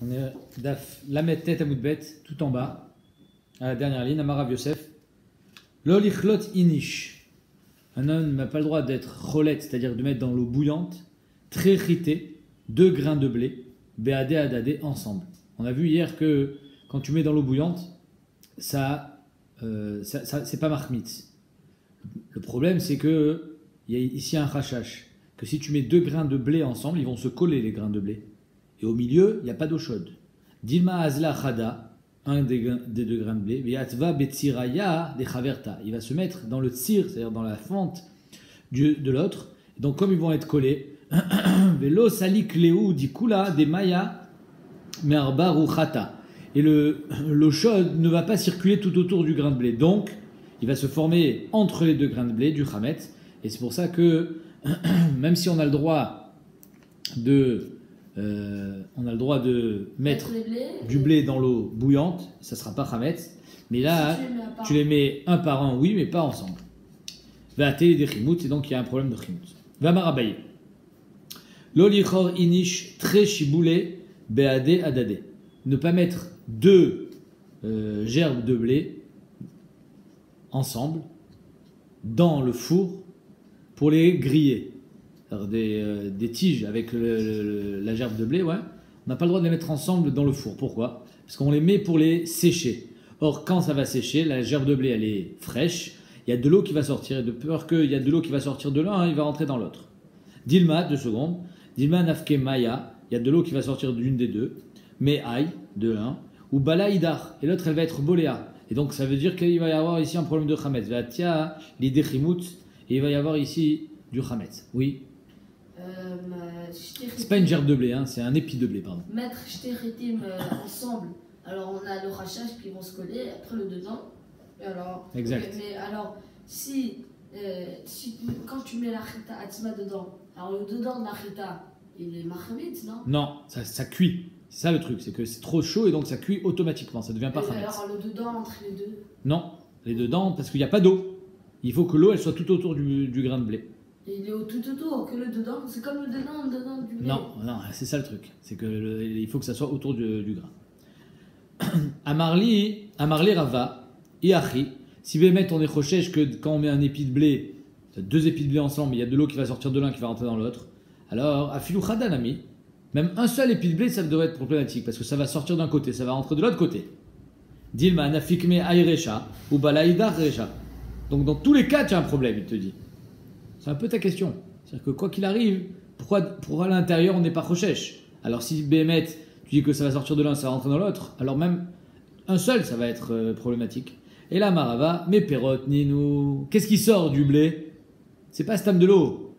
On est Daf Lamet Tête à Moudbet, tout en bas, à la dernière ligne, Amarav Yosef. Lolichlot inish. Un homme n'a pas le droit d'être cholet, c'est-à-dire de mettre dans l'eau bouillante, très rité, 2 grains de blé, béadé adadé, ensemble. On a vu hier que quand tu mets dans l'eau bouillante, ça c'est pas marmite. Le problème, c'est que il y a ici un rachash, que si tu mets 2 grains de blé ensemble, ils vont se coller les grains de blé. Et au milieu, il n'y a pas d'eau chaude. Dilma azla chada, un des 2 grains de blé, viatva betziraya de chaverta. Il va se mettre dans le tsir, c'est-à-dire dans la fente de l'autre. Donc comme ils vont être collés, velo salik leu dikula de maya merba ruchata. Et l'eau chaude ne va pas circuler tout autour du grain de blé. Donc, il va se former entre les 2 grains de blé, du chamet. Et c'est pour ça que, même si on a le droit de mettre du blé dans l'eau bouillante, ça ne sera pas chamet. Mais là, si tu les mets un par un, oui, mais pas ensemble. Va até des chimout, et donc il y a un problème de chimout. Va marabaye. L'olichor inish très chiboulé, beadé adadé. Ne pas mettre 2 gerbes de blé ensemble dans le four pour les griller. Alors des tiges avec la gerbe de blé, ouais. On n'a pas le droit de les mettre ensemble dans le four. Pourquoi? Parce qu'on les met pour les sécher. Or, quand ça va sécher, la gerbe de blé, elle est fraîche. Il y a de l'eau qui va sortir. Et de peur qu'il y a de l'eau qui va sortir de l'un, il va rentrer dans l'autre. Dilma, 2 secondes. Dilma nafke maya. Il y a de l'eau qui va sortir d'une des 2. Mais aïe, de l'un, ou balaïdar, et l'autre elle va être boléa. Et donc ça veut dire qu'il va y avoir ici un problème de chametz. Vatia, l'idée chimout, et il va y avoir ici du chametz. Oui. C'est pas une gerbe de blé, hein, c'est un épi de blé, pardon. Mettre shtéritim ensemble, alors on a le rachage qui vont se coller, après le dedans. Et alors, exact. Mais alors, si quand tu mets la chita atzma dedans, alors le dedans de la chita, il est mahmit, non? Non, ça cuit. C'est ça le truc, c'est que c'est trop chaud et donc ça cuit automatiquement, ça ne devient pas chametz. Alors le dedans entre les 2? Non, les dedans, parce qu'il n'y a pas d'eau. Il faut que l'eau elle soit tout autour du grain de blé. Et il est tout autour, que le dedans, c'est comme le dedans du blé. Non, c'est ça le truc, c'est que il faut que ça soit autour du grain. Amarli Rava, Iachi, si vous mettre on est rochèche que quand on met un épi de blé, 2 épis de blé ensemble, il y a de l'eau qui va sortir de l'un qui va rentrer dans l'autre. Alors, Afilou Khadanami, même un seul épi de blé, ça devrait être problématique parce que ça va sortir d'un côté, ça va rentrer de l'autre côté. Dilma nafikme ayrecha ou balaïdar recha. Donc dans tous les cas, tu as un problème, il te dit. C'est un peu ta question. C'est-à-dire que quoi qu'il arrive, pourquoi à l'intérieur on n'est pas rochèche? Alors si Bémet, tu dis que ça va sortir de l'un, ça va rentrer dans l'autre, alors même un seul, ça va être problématique. Et là, Marava, mes pérottes, Ninou, qu'est-ce qui sort du blé? C'est pas stam de l'eau,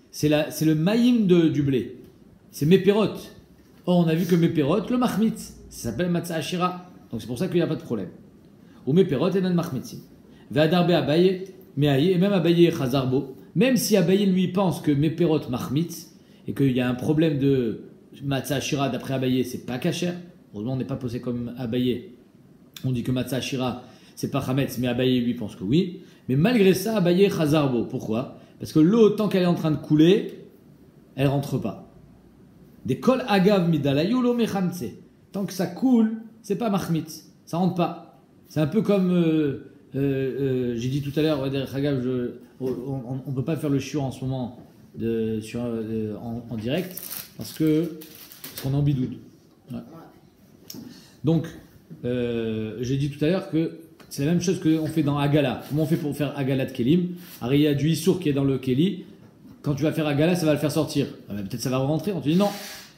c'est le maïm du blé. C'est Mépérot. Or, on a vu que Mépérot, le Mahmit, ça s'appelle Matzah Ashira. Donc, c'est pour ça qu'il n'y a pas de problème. Ou Mépérot et nan Mahmitim. Ve'adarbe Abaye, Me'aye, et même Abaye Chazarbo. Même si Abaye, lui, pense que Mépérot Mahmit, et qu'il y a un problème de Matzah Ashira d'après Abaye, c'est pas kasher. Heureusement, on n'est pas posé comme Abaye. On dit que Matzah Ashira, c'est pas Chametz, mais Abaye, lui, pense que oui. Mais malgré ça, Abaye Chazarbo. Pourquoi? Parce que l'eau, tant qu'elle est en train de couler, elle rentre pas. Des kol agav midalayulo mechamtse. Tant que ça coule, c'est pas mahmit, ça rentre pas. C'est un peu comme j'ai dit tout à l'heure, on peut pas faire le chiot en ce moment en direct parce qu'on est en bidoude. Ouais. Donc j'ai dit tout à l'heure que c'est la même chose qu'on fait dans Agala. Comment on fait pour faire Agala de Kelim? Alors il y a du Issour qui est dans le Keli. Quand tu vas faire Agala, ça va le faire sortir. Peut-être ça va rentrer. On te dit non.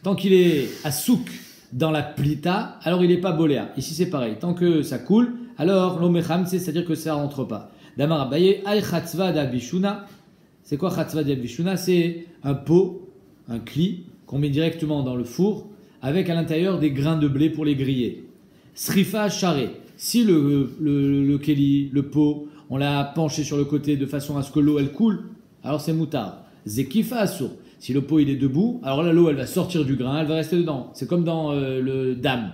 Tant qu'il est à souk dans la plita, alors il n'est pas boléa. Ici c'est pareil. Tant que ça coule, alors l'omecham, c'est-à-dire que ça ne rentre pas. Damar abaye, ay chatzva d'abishuna. C'est quoi chatzva d'abishuna? C'est un pot, un cli, qu'on met directement dans le four, avec à l'intérieur des grains de blé pour les griller. Srifa charé. Si le keli, le pot, on l'a penché sur le côté de façon à ce que l'eau elle coule, alors c'est moutard. Zekifa assour. Si le pot il est debout, alors là l'eau elle va sortir du grain, elle va rester dedans. C'est comme dans le dam.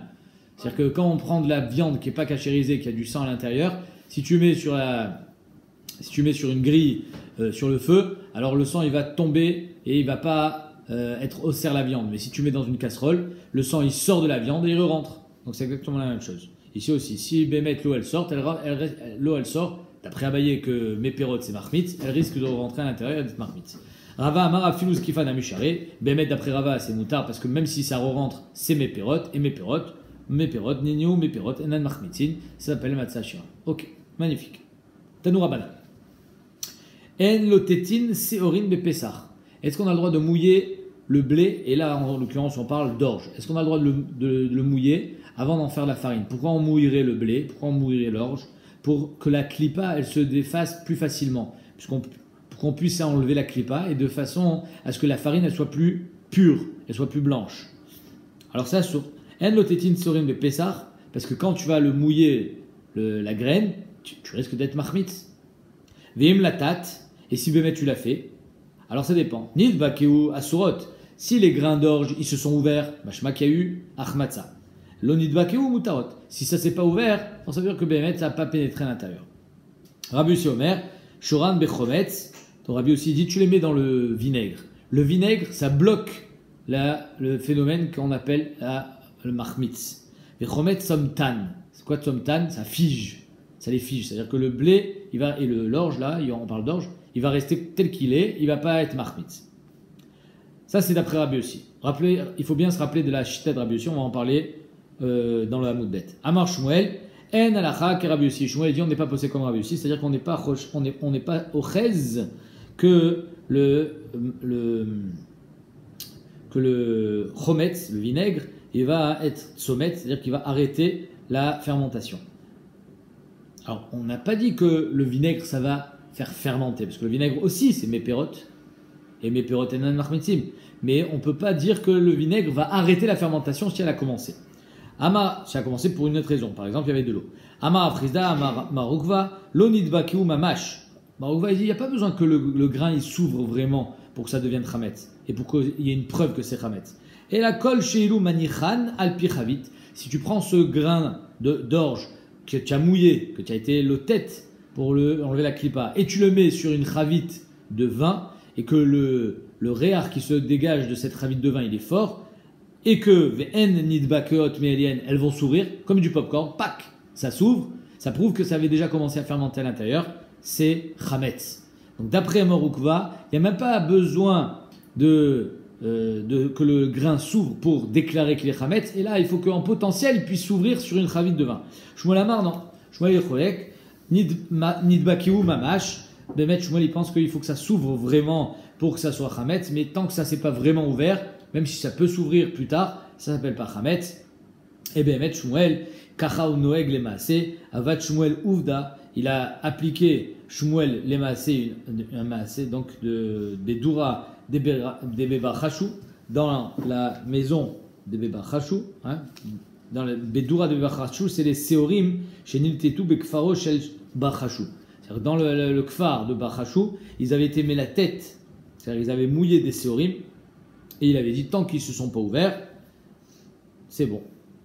C'est-à-dire que quand on prend de la viande qui n'est pas cachérisée, qui a du sang à l'intérieur, si tu mets sur une grille sur le feu, alors le sang il va tomber et il va pas être osser la viande. Mais si tu mets dans une casserole, le sang il sort de la viande et il rentre. Donc c'est exactement la même chose. Ici aussi, si Bémet l'eau elle sort, l'eau elle sort, d'après Abaye que mes pérotes c'est marmite, elle risque de rentrer à l'intérieur et d'être marmite. Rava Amar Afilus Kifan Amishare, Bémet d'après Rava c'est moutard parce que même si ça rentre, c'est mes pérotes, et mes pérotes, Niniou, mes pérotes, Enan Marmitin, ça s'appelle Matzah Shira. Ok, magnifique. Tanoura Bana. En lotetin seorin bepesar. Est-ce qu'on a le droit de mouiller le blé? Et là, en l'occurrence, on parle d'orge. Est-ce qu'on a le droit de le mouiller avant d'en faire la farine? Pourquoi on mouillerait le blé? Pourquoi on mouillerait l'orge? Pour que la clipa, elle se défasse plus facilement. Pour qu'on puisse enlever la clipa et de façon à ce que la farine, elle soit plus pure, elle soit plus blanche. Alors ça, sur en lotetin seorin bepesar, parce que quand tu vas le mouiller, la graine, tu risques d'être marmite. Vim la tate. Et si Bémet tu l'as fait, alors ça dépend. Nid bakeu asurot. Si les grains d'orge ils se sont ouverts, mashma qu'il y a eu achmatza. Lo nid bakeu mutarot. Si ça s'est pas ouvert, ça veut dire que Bémet ça n'a pas pénétré à l'intérieur. Rabbi aussi Omer, shoran bechometz. Donc Rabbi aussi dit tu les mets dans le vinaigre. Le vinaigre ça bloque le phénomène qu'on appelle le marmitz. Bechometz somtan. C'est quoi somtan? Ça fige. Ça les fige. C'est-à-dire que le blé et l'orge là, on parle d'orge. Il va rester tel qu'il est, il ne va pas être marmite. Ça, c'est d'après Rabbi aussi. Il faut bien se rappeler de la chita de Rabbi aussi, on va en parler dans le Hamoud Bet. Amar Shmuel, en alacha que Rabbi aussi. Shmuel dit on n'est pas posé comme Rabbi aussi, c'est-à-dire qu'on n'est pas au chez que le chometz, le vinaigre, il va être somet, c'est-à-dire qu'il va arrêter la fermentation. Alors, on n'a pas dit que le vinaigre, ça va faire fermenter, parce que le vinaigre aussi c'est méperote, et méperote et nan marmitim, mais on ne peut pas dire que le vinaigre va arrêter la fermentation si elle a commencé. Ça a commencé pour une autre raison, par exemple il y avait de l'eau. Ama Afrizda, Ama Marukva, l'onidba kiou mamash. Marukva il dit il n'y a pas besoin que le grain il s'ouvre vraiment pour que ça devienne chametz, et pour qu'il y ait une preuve que c'est chametz. Et la kol sheilou manichan al pichavit, si tu prends ce grain d'orge que tu as mouillé, que tu as été le tête pour enlever la clipa, et tu le mets sur une chavite de vin, et que le réar qui se dégage de cette chavite de vin, il est fort, et que elles vont s'ouvrir, comme du popcorn, pac, ça s'ouvre, ça prouve que ça avait déjà commencé à fermenter à l'intérieur, c'est chametz. Donc d'après Morukva, il n'y a même pas besoin que le grain s'ouvre pour déclarer qu'il est chametz, et là il faut qu'en potentiel il puisse s'ouvrir sur une chavite de vin. Shmuel Amar, non. Shmuel Yecholek, Nidbakiou mamash. Bémet Shmuel il pense qu'il faut que ça s'ouvre vraiment pour que ça soit chametz, mais tant que ça s'est pas vraiment ouvert, même si ça peut s'ouvrir plus tard, ça s'appelle pas chametz. Et Bémet Shmuel, Kachaou Noeg les maasé, Avat Shmuel Ouvda, il a appliqué Shmuel les maasé, un maasé donc de Bedoura des Beba Chachou, dans la maison des Beba Chachou, hein, dans le Bedoura de Beba Chachou, c'est les Seorim chez Niltetou Bekfaro Shel Bachachou. Dans le Kfar de Bachachou, ils avaient aimé la tête, c'est-à-dire ils avaient mouillé des Seorim, et il avait dit tant qu'ils ne se sont pas ouverts, c'est bon.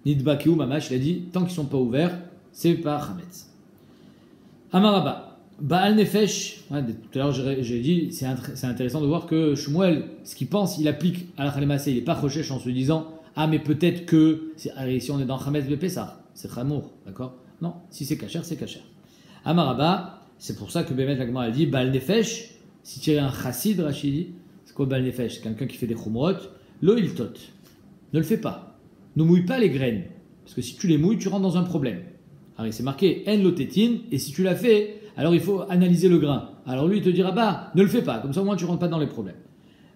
Nidbakiou Mamash, il a dit tant qu'ils ne sont pas ouverts, c'est pas Chametz. Amaraba. Baal Nefesh, tout à l'heure j'ai dit, c'est intéressant de voir que Shmuel, ce qu'il pense, il applique à la Khalemase, il n'est pas Rochesh en se disant ah, mais peut-être que, si on est dans Chametz Bepessar, c'est Chamour, d'accord? Non, si c'est Kacher, c'est Kacher. Amaraba, c'est pour ça que Bémet Lagmar a dit Baal Nefesh, si tu es un chassid, Rachidi, c'est quoi Baal Nefesh? C'est quelqu'un qui fait des chumrot, lo iltot, ne le fais pas, ne mouille pas les graines, parce que si tu les mouilles, tu rentres dans un problème. Alors c'est marqué en lotétin, et si tu l'as fait, alors il faut analyser le grain. Alors lui il te dira bah ne le fais pas, comme ça au moins tu rentres pas dans les problèmes.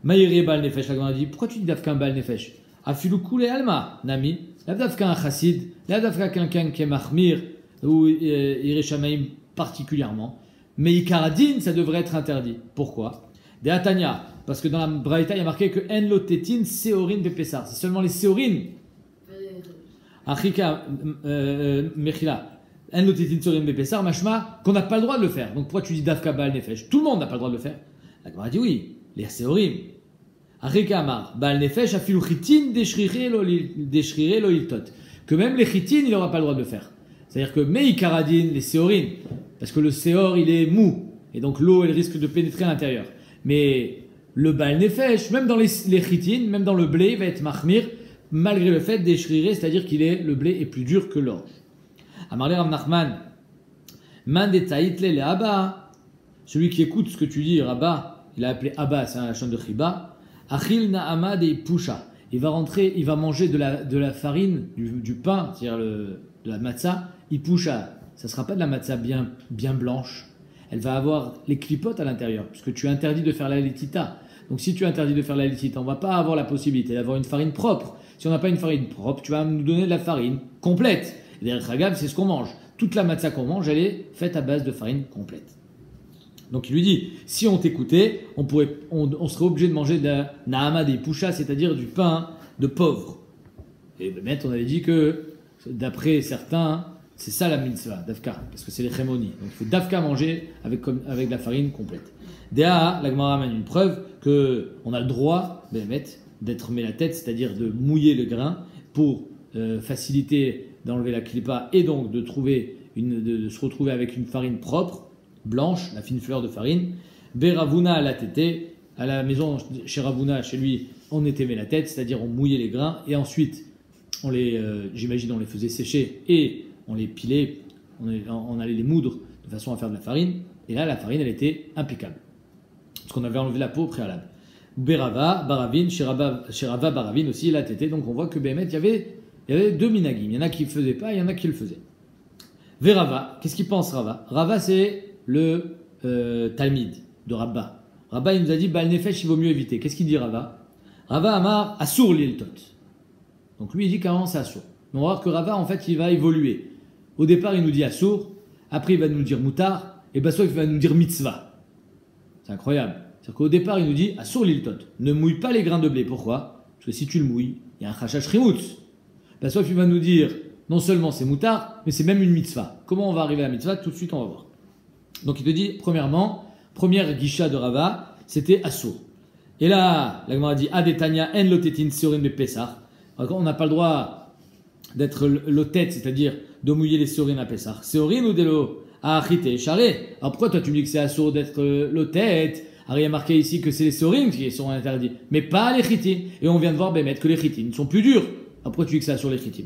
Maïri Baal Nefesh, la a dit pourquoi tu dis d'Afka un Baal Nefesh? Afilu Koule Alma, Nami, d'Afka un chassid, d'Afka quelqu'un qui est mahmir ou Ireshamaim particulièrement. Mais Ikaradin ça devrait être interdit. Pourquoi? De Atania, parce que dans la Braïta il y a marqué que en lotétin seorin bepessar, c'est seulement les seorin. Achika Mechila. Un lotétin seorin bepessar, machma, qu'on n'a pas le droit de le faire. Donc pourquoi tu dis d'Afka Baal Nefesh? Tout le monde n'a pas le droit de le faire. La Gemara dit oui, les seorim. Achika Amar, Baal Nefesh, afilu chitin déchiré lo iltot. Que même les chitin, il n'aura pas le droit de le faire. C'est-à-dire que Meikaradin, les seorim, parce que le seor, il est mou, et donc l'eau, elle risque de pénétrer à l'intérieur. Mais le Baal Nefesh, même dans les chitines, même dans le blé, il va être mahmir, malgré le fait d'échrirer, c'est-à-dire le blé est plus dur que l'orge. Amarle Rav Nachman, man de taïtle le Abba, celui qui écoute ce que tu dis, Rabba, il a appelé Abba, c'est un chant de Chiba, Achil Na'ama de Pusha, il va manger de la farine, du pain, c'est-à-dire de la matzah, Ipusha, ça ne sera pas de la matzah bien blanche, elle va avoir les clipotes à l'intérieur, puisque tu es interdit de faire la letita. Donc si tu es interdit de faire la letita, on ne va pas avoir la possibilité d'avoir une farine propre. Si on n'a pas une farine propre, tu vas nous donner de la farine complète. Et derrière Hagav, c'est ce qu'on mange. Toute la matzah qu'on mange, elle est faite à base de farine complète. Donc il lui dit, si on t'écoutait, on serait obligé de manger de la Na'ama des Pusha, c'est-à-dire du pain de pauvre. Et ben, on avait dit que, d'après certains, c'est ça la mitzvah, Dafka, parce que c'est les chémonies. Donc il faut Dafka manger avec de la farine complète. Déa, la Gemara amène une preuve qu'on a le droit, d'être mis la tête, c'est-à-dire de mouiller le grain pour faciliter d'enlever la klipa et donc de se retrouver avec une farine propre, blanche, la fine fleur de farine. Beravuna à la tété, à la maison chez Ravuna, chez lui, on étémait la tête, c'est-à-dire on mouillait les grains et ensuite on les faisait sécher et on les pilait, on allait les moudre de façon à faire de la farine. Et là, la farine, elle était impeccable. Parce qu'on avait enlevé la peau au préalable. Berava, Baravin, Shirava, Baravin aussi, la tété. Donc on voit que Béhémet, il y avait deux minagim. Il y en a qui ne le faisaient pas, il y en a qui le faisaient. Verava, qu'est-ce qu'il pense Rava? Rava, c'est le Talmid de Rabba. Rabba, il nous a dit, Baal Nefesh, il vaut mieux éviter. Qu'est-ce qu'il dit Rava? Rava Amar, Assour l'iltot. Donc lui, il dit qu'avant, c'est Assour. Mais on va voir que Rava, en fait, il va évoluer. Au départ, il nous dit Assour, après, il va nous dire Moutar, et soit il va nous dire Mitzvah. C'est incroyable. C'est-à-dire qu'au départ, il nous dit Assour l'iltot. Ne mouille pas les grains de blé. Pourquoi? Parce que si tu le mouilles, il y a un chachash rimutz. Soit il va nous dire non seulement c'est Moutar, mais c'est même une Mitzvah. Comment on va arriver à la Mitzvah? Tout de suite, on va voir. Donc il te dit, premièrement, première guisha de Rava, c'était Assour. Et là, la Gemara dit Adetania en lotetin seorim de Pessah. On n'a pas le droit d'être lotet, c'est-à-dire de mouiller les seorim à Pessah. Seorim ou de l'eau à achite, charé. Alors pourquoi toi tu me dis que c'est Assour d'être lotet? Alors il y a marqué ici que c'est les seorim qui sont interdits, mais pas les chitim. Et on vient de voir Bémet que les chitim sont plus durs. Alors pourquoi tu dis que c'est Assour les chitim?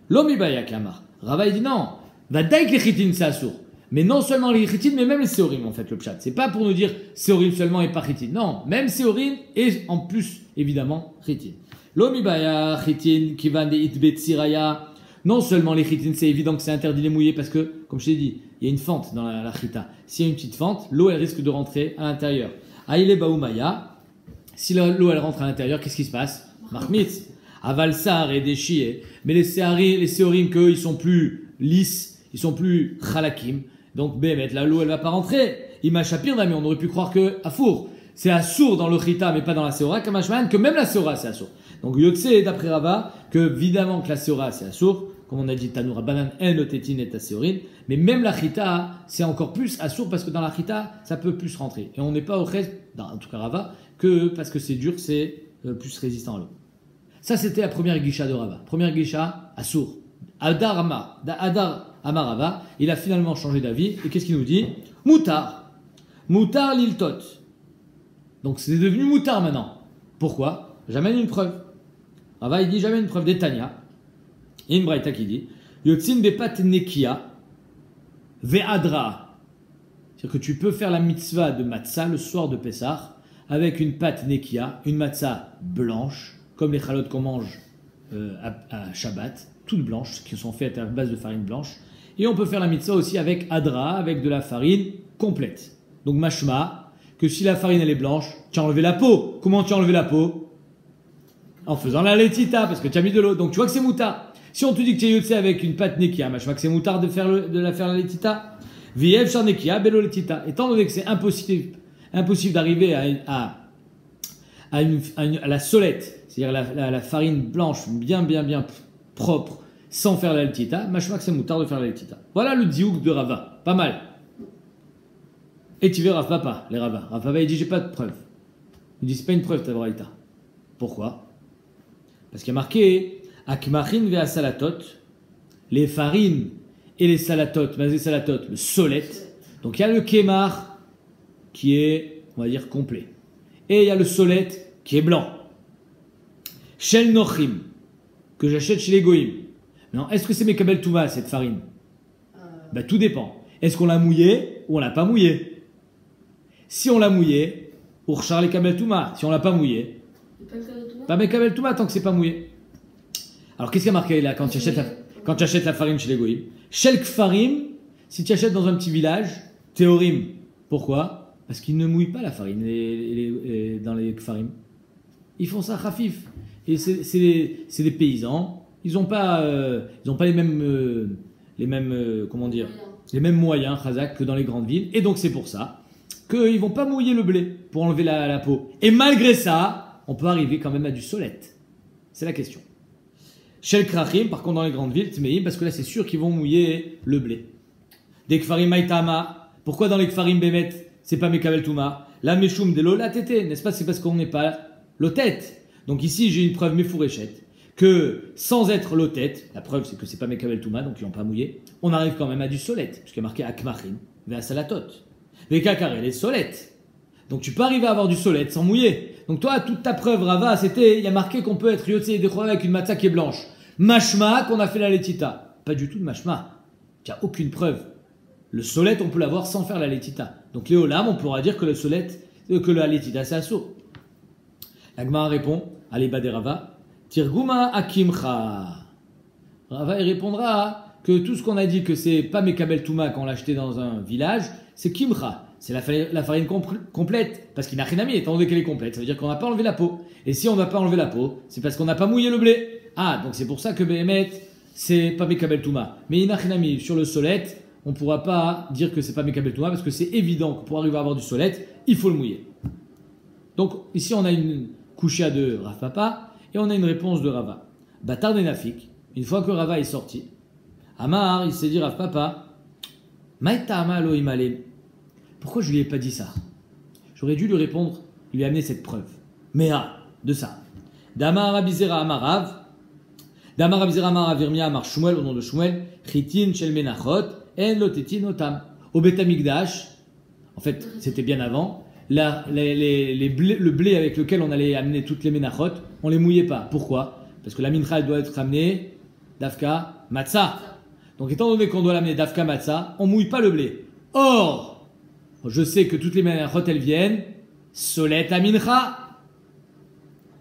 L'homme ibaya kamar. Rava il dit non, va daik les chitim c'est Assour. Mais non seulement les chitim, mais même les séorim en fait le pshat. C'est pas pour nous dire séorim seulement et pas chitim. Non, même séorim et en plus évidemment chitim. L'omibaya chitim qui va des itbet siraya. Non seulement les chitim, c'est évident que c'est interdit de les mouiller parce que, comme je t'ai dit, il y a une fente dans la chita. S'il y a une petite fente, l'eau elle risque de rentrer à l'intérieur. Aïle baoumaya, si l'eau elle rentre à l'intérieur, qu'est-ce qui se passe? Mahmitz, avalsar et déchié. Mais les séorim qu'eux ils sont plus lisses, ils sont plus khalakim. Donc, là, l'eau, elle va pas rentrer. Ima Shapir, mais on aurait pu croire que Afour, c'est Assour dans le Chita, mais pas dans la Seora, Kamashman, que même la Seora, c'est Assour. Donc, Yotse, d'après Rava, que évidemment que la Seora, c'est Assour, comme on a dit, Tanoura Banan, En, le Tétin et Tasséorin, mais même la Chita, c'est encore plus Assour, parce que dans la Chita, ça peut plus rentrer. Et on n'est pas au reste, en tout cas Rava, que parce que c'est dur, c'est plus résistant à l'eau. Ça, c'était la première guisha de Rava. Première guisha, Assour. Adar Amarava, il a finalement changé d'avis. Et qu'est-ce qu'il nous dit? Moutar. Moutar l'iltot. Donc c'est devenu moutar maintenant. Pourquoi? J'amène une preuve. Rava, il dit j'amène une preuve d'Etania. Il y a une braïta qui dit Yotzin bepat nekia ve'adra. C'est-à-dire que tu peux faire la mitzvah de matzah le soir de Pessah avec une pâte nekia, une matzah blanche, comme les chalotes qu'on mange à Shabbat, toutes blanches, qui sont faites à base de farine blanche. Et on peut faire la mitzvah aussi avec adra, avec de la farine complète. Donc mashma, que si la farine elle est blanche, tu as enlevé la peau. Comment tu as enlevé la peau? En faisant la letita, parce que tu as mis de l'eau. Donc tu vois que c'est moutard. Si on te dit que tu es yotse avec une pâte nekia, mashma que c'est moutard de faire la letita. Viev char nekia, belo letita. Étant donné que c'est impossible d'arriver à la solette, c'est-à-dire la farine blanche bien propre, sans faire la letita, mashma que c'est moutard de faire la letita. Voilà le diouk de Rava, pas mal. Et tu verras Rav Papa, les Rava. Rav Papa il dit j'ai pas de preuve. Il dit c'est pas une preuve ta braïta. Pourquoi? Parce qu'il y a marqué akmachin vea salatot, les farines et les salatot, mais les salatot, le solette. Donc il y a le kémar qui est, on va dire, complet. et il y a le solet qui est blanc. Shel Nochim, que j'achète chez les Goïm. Non, est-ce que c'est Mekabel Touma, cette farine? Ben, tout dépend. Est-ce qu'on l'a mouillé ou on l'a pas mouillé? Si on l'a mouillé, Urchar les Kabel Touma. Si on l'a pas mouillé, pas Mekabel Touma tant que c'est pas mouillé. Alors qu'est-ce qu'il y a marqué là quand tu achètes la farine chez les Goïm? Shel Kfarim, si tu achètes dans un petit village, Théorim. Pourquoi? Parce qu'ils ne mouillent pas la farine dans les Kfarim. Ils font ça khafif. Et c'est des paysans. Ils n'ont pas les mêmes comment dire, les mêmes moyens Khazak que dans les grandes villes. Et donc c'est pour ça qu'ils vont pas mouiller le blé pour enlever la peau. Et malgré ça, on peut arriver quand même à du solette. C'est la question. Shel Krachim, par contre dans les grandes villes, Tmeim, parce que là c'est sûr qu'ils vont mouiller le blé. Des Kfarim Maïtama. Pourquoi dans les Kfarim Bémet, c'est pas Mekabel Touma? La Meshum de l'Ola Tété, n'est-ce pas? C'est parce qu'on n'est pas l'Otet. Donc ici j'ai une preuve Mefouréchette que sans être l'Otet, la preuve c'est que c'est pas Mekabel Touma, donc ils n'ont pas mouillé, on arrive quand même à du solette, puisqu'il y a marqué Akmachim, Vea Salatot. Les Kakare, les solettes. Donc tu peux arriver à avoir du solette sans mouiller. Donc toi, toute ta preuve, Rava, c'était, il y a marqué qu'on peut être Yotse et Dechora avec une matzah qui est blanche. Mashma, qu'on a fait la letita. Pas du tout de mashma. Tu n'as aucune preuve. Le solette, on peut l'avoir sans faire la letita. Donc les olam, on pourra dire que le solette, que la letita, c'est assaut. La Gemara répond, allez, Bade Rava, Tirguma Akimcha. Rava, il répondra que tout ce qu'on a dit que c'est pas Mekabel Touma quand on l'a acheté dans un village, c'est Kimcha. C'est la farine complète, parce qu'il n'a rien à mis, étant donné qu'elle est complète. Ça veut dire qu'on n'a pas enlevé la peau. Et si on n'a pas enlevé la peau, c'est parce qu'on n'a pas mouillé le blé. Ah, donc c'est pour ça que Behemet, c'est pas Mekabel Touma. Mais il n'a rien à mis sur le solette, on ne pourra pas dire que c'est pas Mekabel Touma, parce que c'est évident que pour arriver à avoir du solette, il faut le mouiller. Donc ici on a une couchia de Rav Papa, et on a une réponse de Rava. Batar Nenafik, une fois que Rava est sorti, Amar, il s'est dit Rav Papa, Maïta Amalo Imale. Pourquoi je ne lui ai pas dit ça? J'aurais dû lui répondre, lui amener cette preuve. Mais de ça. Damar Abizera Amarav, Damar Abizera Amarav Virmia Amar Shmuel, au nom de Shmuel, Chitin Shel Menachot, En Lotetin Otam. Au Betamikdash, en fait, c'était bien avant, le blé avec lequel on allait amener toutes les Menachot, on ne les mouillait pas. Pourquoi? Parce que la mincha, elle doit être amenée d'Afka Matzah. Donc, étant donné qu'on doit l'amener d'Afka Matzah, on ne mouille pas le blé. Or, je sais que toutes les menachot elles viennent solet à mincha.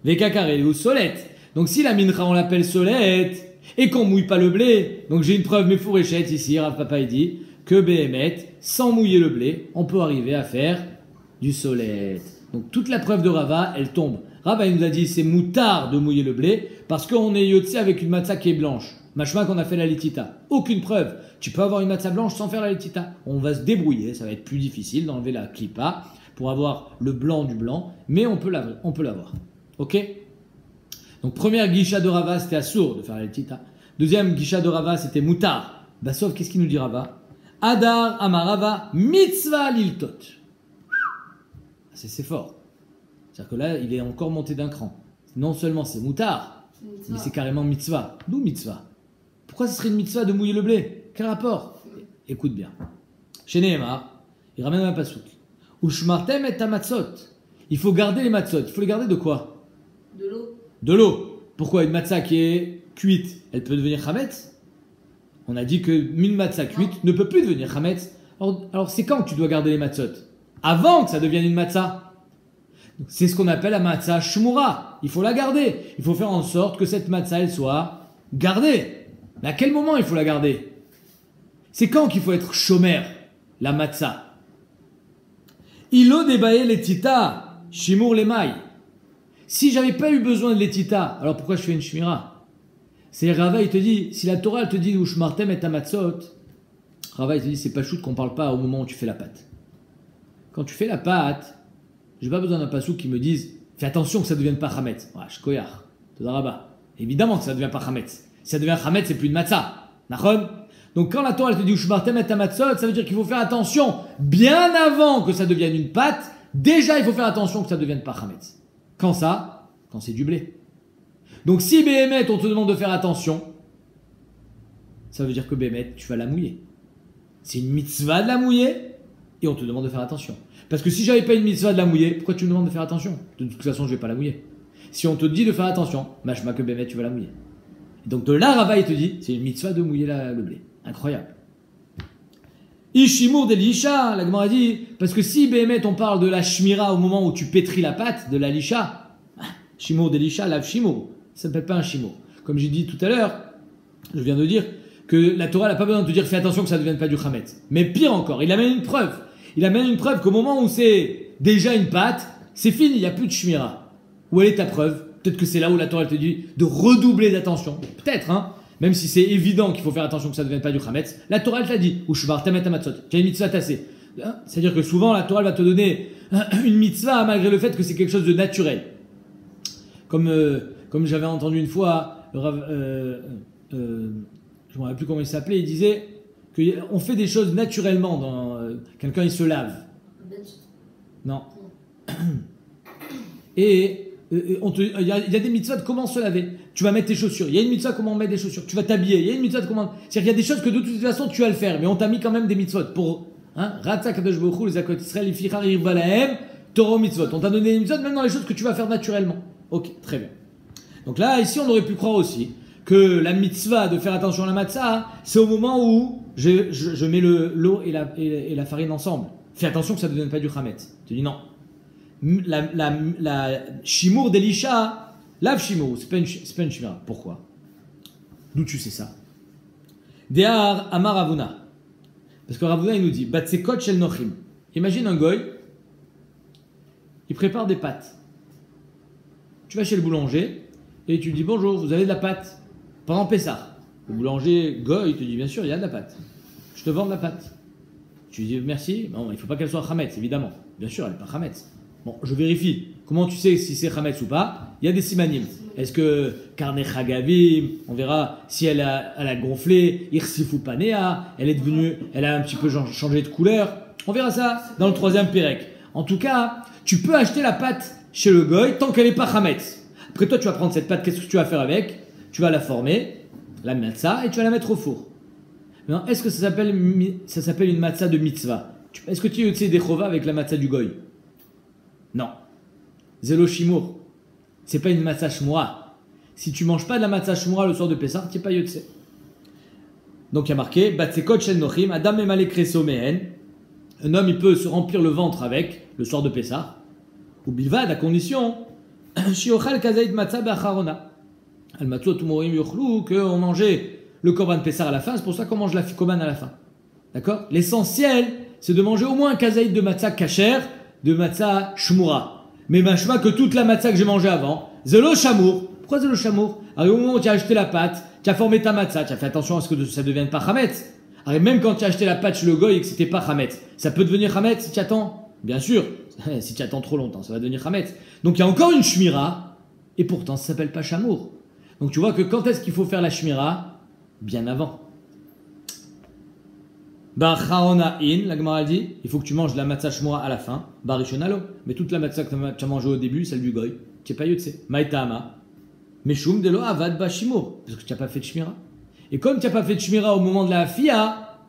Vekakare ou solet. Donc si la mincha on l'appelle solet et qu'on mouille pas le blé, donc j'ai une preuve Mefouréchette ici, Rav Papa il dit que Behemet, sans mouiller le blé, on peut arriver à faire du solet. Donc toute la preuve de Rava, elle tombe. Rava il nous a dit c'est moutard de mouiller le blé parce qu'on est yotse avec une matzah qui est blanche. Machma qu'on a fait la litita. Aucune preuve. Tu peux avoir une matzah blanche sans faire la letita. On va se débrouiller, ça va être plus difficile d'enlever la clipa pour avoir le blanc du blanc, mais on peut l'avoir. Ok? Donc première guicha de Rava, c'était assour de faire la letita. Deuxième guicha de Rava, c'était moutard. Bah sauf, qu'est-ce qu'il nous dit Rava? Adar Amarava mitzvah liltot. C'est fort. C'est-à-dire que là, il est encore monté d'un cran. Non seulement c'est moutard, mais c'est carrément mitzvah. D'où mitzvah? Pourquoi ce serait une mitzvah de mouiller le blé? Quel rapport? Écoute bien. Chez Nehemar, il ramène un pasouk. Ushmartem et tamatzot. Il faut garder les matzot. Il faut les garder de quoi? De l'eau. De l'eau. Pourquoi une matzah qui est cuite, elle peut devenir chametz? On a dit que une matzah cuite ne peut plus devenir chametz. Alors c'est quand que tu dois garder les matzot? Avant que ça devienne une matzah. C'est ce qu'on appelle la matzah shmura. Il faut la garder. Il faut faire en sorte que cette matzah elle soit gardée. Mais à quel moment il faut la garder? C'est quand qu'il faut être chômer, la matzah? Ilo débaye les tita, shimour les mailles. Si j'avais pas eu besoin de l'étita, alors pourquoi je fais une shmira? C'est Rava, il te dit, si la Torah elle te dit ushmartem et tamatzot, Rava il te dit c'est pas chouette qu'on parle pas au moment où tu fais la pâte. Quand tu fais la pâte, j'ai pas besoin d'un passouk qui me dise fais attention que ça ne devienne pas chametz. Ouais, je koyar, Todarabah. Évidemment que ça ne devient pas chametz. Si ça devient chametz, c'est plus de matzah. Nachon? Donc quand la Torah elle te dit ushmartem et tamatzot, ça veut dire qu'il faut faire attention bien avant que ça devienne une pâte. Déjà, il faut faire attention que ça ne devienne pas chametz. Quand ça? Quand c'est du blé. Donc si Béhémet, on te demande de faire attention, ça veut dire que Béhémet, tu vas la mouiller. C'est une mitzvah de la mouiller. Et on te demande de faire attention. Parce que si j'avais pas une mitzvah de la mouiller, pourquoi tu me demandes de faire attention? De toute façon, je vais pas la mouiller. Si on te dit de faire attention, machma que bémet, tu vas la mouiller. Donc de là, Rava, il te dit, c'est une mitzvah de mouiller le blé. Incroyable. Ishimour de l'isha, la Gemara dit, parce que si bémet, on parle de la shmira au moment où tu pétris la pâte, de la lisha, shimour de l'isha, lave shimour, ça s'appelle pas un shimour. Comme j'ai dit tout à l'heure, je viens de dire que la Torah n'a pas besoin de te dire fais attention que ça ne devienne pas du chametz. Mais pire encore, il amène une preuve. Il amène une preuve qu'au moment où c'est déjà une pâte, c'est fini, il n'y a plus de shmira. Où elle est ta preuve? Peut-être que c'est là où la Torah te dit de redoubler d'attention. Peut-être, hein. Même si c'est évident qu'il faut faire attention que ça ne devienne pas du chametz. La Torah, elle t'a dit, ou shvar tamet amatzot, tu as une mitzvah tassée. C'est-à-dire que souvent, la Torah, elle va te donner une mitzvah malgré le fait que c'est quelque chose de naturel. Comme j'avais entendu une fois, je ne me rappelle plus comment il s'appelait, il disait qu'on fait des choses naturellement dans quelqu'un il se lave. Non. Et il y a des mitzvahs de comment se laver. Tu vas mettre tes chaussures. Il y a une mitzvah comment mettre des chaussures. Tu vas t'habiller. Il y a une mitzvah de comment. C'est-à-dire qu'il y a des choses que de toute façon tu vas le faire, mais on t'a mis quand même des mitzvot pour. Ratza kadosh baruch hu les akot Israël ifichar yirvalahem Torah mitzvot. On t'a donné des mitzvot même dans les choses que tu vas faire naturellement. Ok, très bien. Donc là, ici, on aurait pu croire aussi que la mitzvah de faire attention à la matzah, c'est au moment où je mets l'eau et la farine ensemble. Fais attention que ça ne devienne pas du chametz. Tu dis non. La shimour d'Elisha, lave shimour, c'est pas une shimira. Pourquoi? D'où tu sais ça? De'ar amar Ravuna. Parce que Ravuna, il nous dit, batsekot shel nochim. Imagine un goy, il prépare des pâtes. Tu vas chez le boulanger et tu lui dis bonjour, vous avez de la pâte pendant Pessah. Le boulanger goy te dit bien sûr, il y a de la pâte. Je te vends de la pâte. Tu lui dis merci. Non, il ne faut pas qu'elle soit chametz, évidemment. Bien sûr, elle n'est pas chametz. Bon, je vérifie. Comment tu sais si c'est chametz ou pas? Il y a des simanim. Est-ce que carne chagavim, on verra si elle a gonflé, irsifu panea, elle a un petit peu changé de couleur. On verra ça dans le 3e pérec. En tout cas, tu peux acheter la pâte chez le goy tant qu'elle n'est pas chametz. Après toi, tu vas prendre cette pâte, qu'est-ce que tu vas faire avec? Tu vas la former, la matzah, et tu vas la mettre au four. Maintenant, est-ce que ça s'appelle une matzah de mitzvah? Est-ce que tu es des chova avec la matzah du goy? Non. Zélo shimour. C'est pas une matzah shmoura. Si tu manges pas de la matzah shmoura le soir de Pessah, tu n'es pas yotse. Donc il y a marqué Batsekot shel nochim, Adam emale kreso mehen. Un homme, il peut se remplir le ventre avec le soir de Pessah. Ou bilvad, à condition Shiochal kazait matzah be'acharona. Al matzot umorim yochlou, qu'on mangeait le korban Pessah à la fin, c'est pour ça qu'on mange la korban à la fin. D'accord? L'essentiel, c'est de manger au moins un kazaïd de matzah kasher, de matzah shmoura. Mais machma que toute la matzah que j'ai mangée avant, zélo shamour. Pourquoi zélo shamour? Alors au moment où tu as acheté la pâte, tu as formé ta matzah, tu as fait attention à ce que ça ne devienne pas chametz. Alors même quand tu as acheté la pâte chez le goy et que c'était pas chametz, ça peut devenir chametz si tu attends? Bien sûr, si tu attends trop longtemps, ça va devenir chametz. Donc il y a encore une shmira, et pourtant ça s'appelle pas shamour. Donc tu vois que quand est-ce qu'il faut faire la shmira? Bien avant. Ba'chaona in, la Gemara dit, il faut que tu manges de la matzah shmoura à la fin. Barishonalo. Mais toute la matzah que tu as mangée au début, celle du goy, tu n'es pas yotse. Maïtama. Meshum de lo avad bashimur. Parce que tu n'as pas fait de shmira. Et comme tu n'as pas fait de shmira au moment de la fia,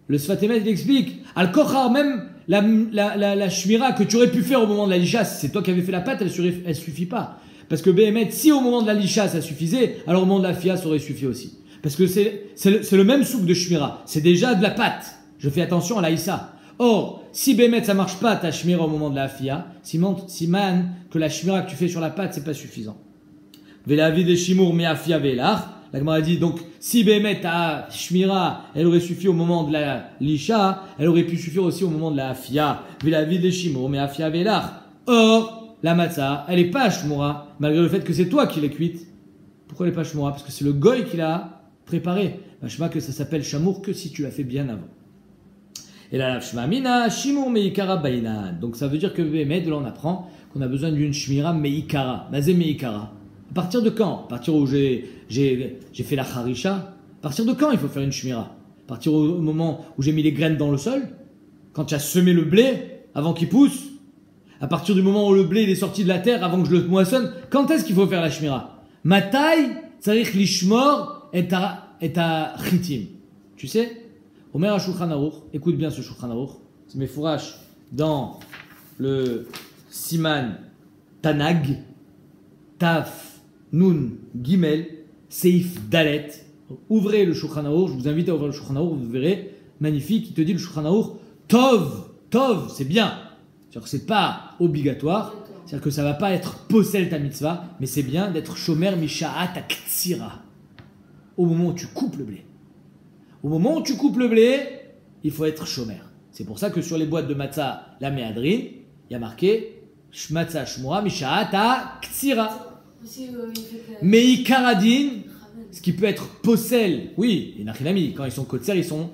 le Sfatemet il explique, al kochar, même la shmira que tu aurais pu faire au moment de la lisha, c'est toi qui avais fait la pâte, elle suffit pas. Parce que Béhémet, si au moment de la lisha ça suffisait, alors au moment de la fia ça aurait suffi aussi. Parce que c'est le même souk de shmira. C'est déjà de la pâte. Je fais attention à la issa. Or, si Bémet ça marche pas ta shmira au moment de la fia, siman que la shmira que tu fais sur la pâte c'est pas suffisant. Vela vide shimour me afia velach. La Gemara dit donc si Bémet ta shmira elle aurait suffi au moment de la lisha, elle aurait pu suffire aussi au moment de la afia. Vela vide shimour me afia velach. Or, la matzah elle est pas shmoura malgré le fait que c'est toi qui l'as cuite. Pourquoi elle est pas shmoura? Parce que c'est le goy qui l'a préparé. Je sais pas que ça s'appelle chamour que si tu l'as fait bien avant. Et là, shmamina, shimur meikara bainan. Donc ça veut dire que de là on apprend qu'on a besoin d'une shmira meikara. Mazé meikara. À partir de quand? À partir où j'ai fait la harisha. À partir de quand il faut faire une shmira? À partir au moment où j'ai mis les graines dans le sol? Quand tu as semé le blé avant qu'il pousse? À partir du moment où le blé il est sorti de la terre avant que je le moissonne? Quand est-ce qu'il faut faire la shmira? Matai, tzarich lishmor et à chitim. Tu sais? Omer Shulchan Aruch, écoute bien ce Shulchan Aruch, c'est Mefourash dans le Siman Tanag, Taf, Nun, Gimel, Seif, Dalet. Ouvrez le Shulchan Aruch, je vous invite à ouvrir le Shulchan Aruch, vous verrez, magnifique, il te dit le Shulchan Aruch, Tov, Tov, c'est bien. C'est-à-dire que c'est pas obligatoire, c'est-à-dire que ça va pas être posel ta mitzvah, mais c'est bien d'être shomer misha'at aktsira. Au moment où tu coupes le blé. Au moment où tu coupes le blé, il faut être shomer. C'est pour ça que sur les boîtes de matzah, la méadrine, il y a marqué matzah shmura misha'at aktsira. Mais ikaradin, ce qui peut être posel, oui, et nachinami, quand ils sont kotser, ils sont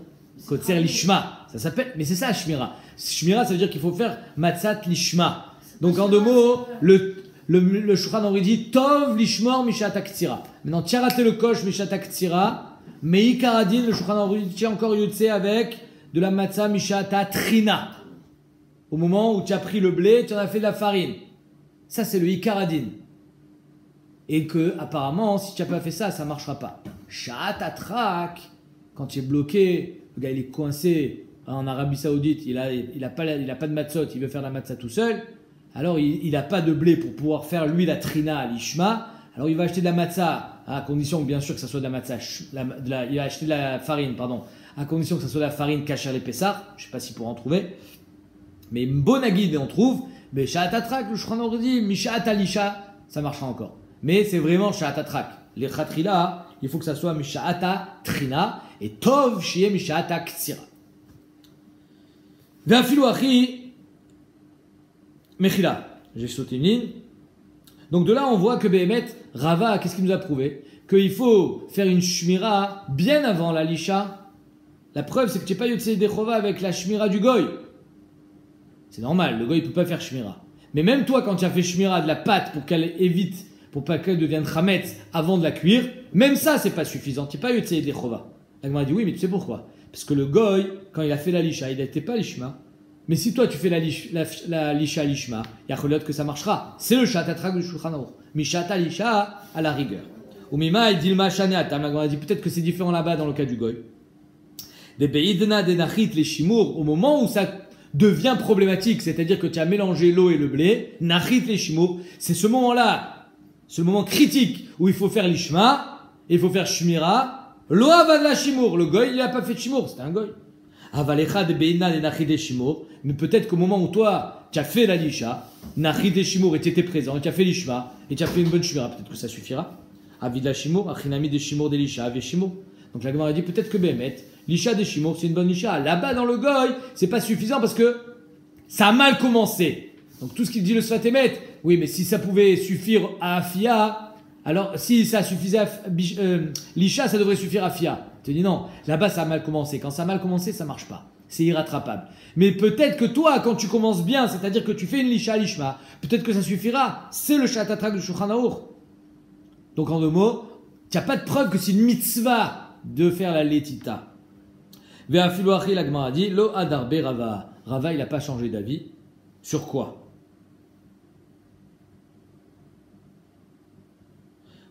kotser lishma. Ça s'appelle, mais c'est ça shmira. Shmira, ça veut dire qu'il faut faire matzat lishma. Donc en deux mots, le Shulchan Aruch dit Tov lishmor mishat aktsira. Maintenant, tu as raté le kosh mishat aktsira, mais ikaradin, le Shulchan Aruch dit encore yotse avec de la matzah mishat trina. Au moment où tu as pris le blé, tu en as fait de la farine. Ça, c'est le ikaradin. Et que, apparemment, si tu n'as pas fait ça, ça ne marchera pas. Shat atrak, quand tu es bloqué, le gars il est coincé en Arabie Saoudite, il a pas de matzot, il veut faire la matzah tout seul. Alors il n'a pas de blé pour pouvoir faire lui la trina à l'ishma. Alors il va acheter de la matzah, à condition bien sûr que ça soit de la matzah, il va acheter de la farine, pardon, à condition que ça soit de la farine cachée les pessars. Je ne sais pas s'il pourra en trouver. Mais Mbonagid on trouve, mais Sha'at Atrak, le Shulchan Aruch dit, Mishat Alisha, ça marchera encore. Mais c'est vraiment Sha'at Atrak. Les Khatrila, il faut que ça soit Misha'ata Trina et Tov Shie Misha'ata Ktsira. Ve'afilu achi Mechila. J'ai sauté une ligne. Donc de là, on voit que Behemet, Rava, qu'est-ce qu'il nous a prouvé? Qu'il faut faire une shmira bien avant la lisha. La preuve, c'est que tu n'es pas yotzei dechova avec la shmira du goy. C'est normal, le goy ne peut pas faire shmira. Mais même toi, quand tu as fait shmira de la pâte pour qu'elle évite, pour pas qu'elle devienne chametz avant de la cuire, même ça, c'est pas suffisant. Tu n'es pas yotzei dechova. La Gemara dit oui, mais tu sais pourquoi? Parce que le goy, quand il a fait la lisha, il n'était pas lishma. Mais si toi tu fais la lisha lishma, il y a cholot que ça marchera. C'est le shat atrak du Shulchan Aruch. Mishata lisha à la rigueur. Ou mima il dit le shaneat. La Gemara dit peut-être que c'est différent là-bas dans le cas du goy. Des beidna des nachit les shimour, au moment où ça devient problématique, c'est-à-dire que tu as mélangé l'eau et le blé, nachit les shimour, c'est ce moment-là, ce moment critique où il faut faire lishma, et il faut faire shmira. Lo avad la shimour, le goy il n'a pas fait de shimour, c'était un goy. Avalecha de beina des nachit des shimour, mais peut-être qu'au moment où toi tu as fait la lisha, nachit des shimour et tu étais présent, et tu as fait lishma, et tu as fait une bonne shmira, peut-être que ça suffira. Avid la shimour, achinami des shimour des lisha, ave shimour. Donc la Gemara dit peut-être que Bémet, l'isha des shimour, c'est une bonne lisha. Là-bas dans le goy, c'est pas suffisant parce que ça a mal commencé. Donc tout ce qu'il dit le Sfat Emet, oui, mais si ça pouvait suffire à Afia, alors si ça suffisait à l'isha, ça devrait suffire à Afia. Tu dis non, là-bas ça a mal commencé. Quand ça a mal commencé, ça marche pas. C'est irrattrapable. Mais peut-être que toi, quand tu commences bien, c'est-à-dire que tu fais une lisha lishma, peut-être que ça suffira. C'est le shatatrak du Shulchan Aruch. Donc en deux mots, tu n'as pas de preuve que c'est une mitzvah de faire la letita. Ve'afilu achi, la Gemara dit, lo adarbe Rava. Rava, il n'a pas changé d'avis. Sur quoi?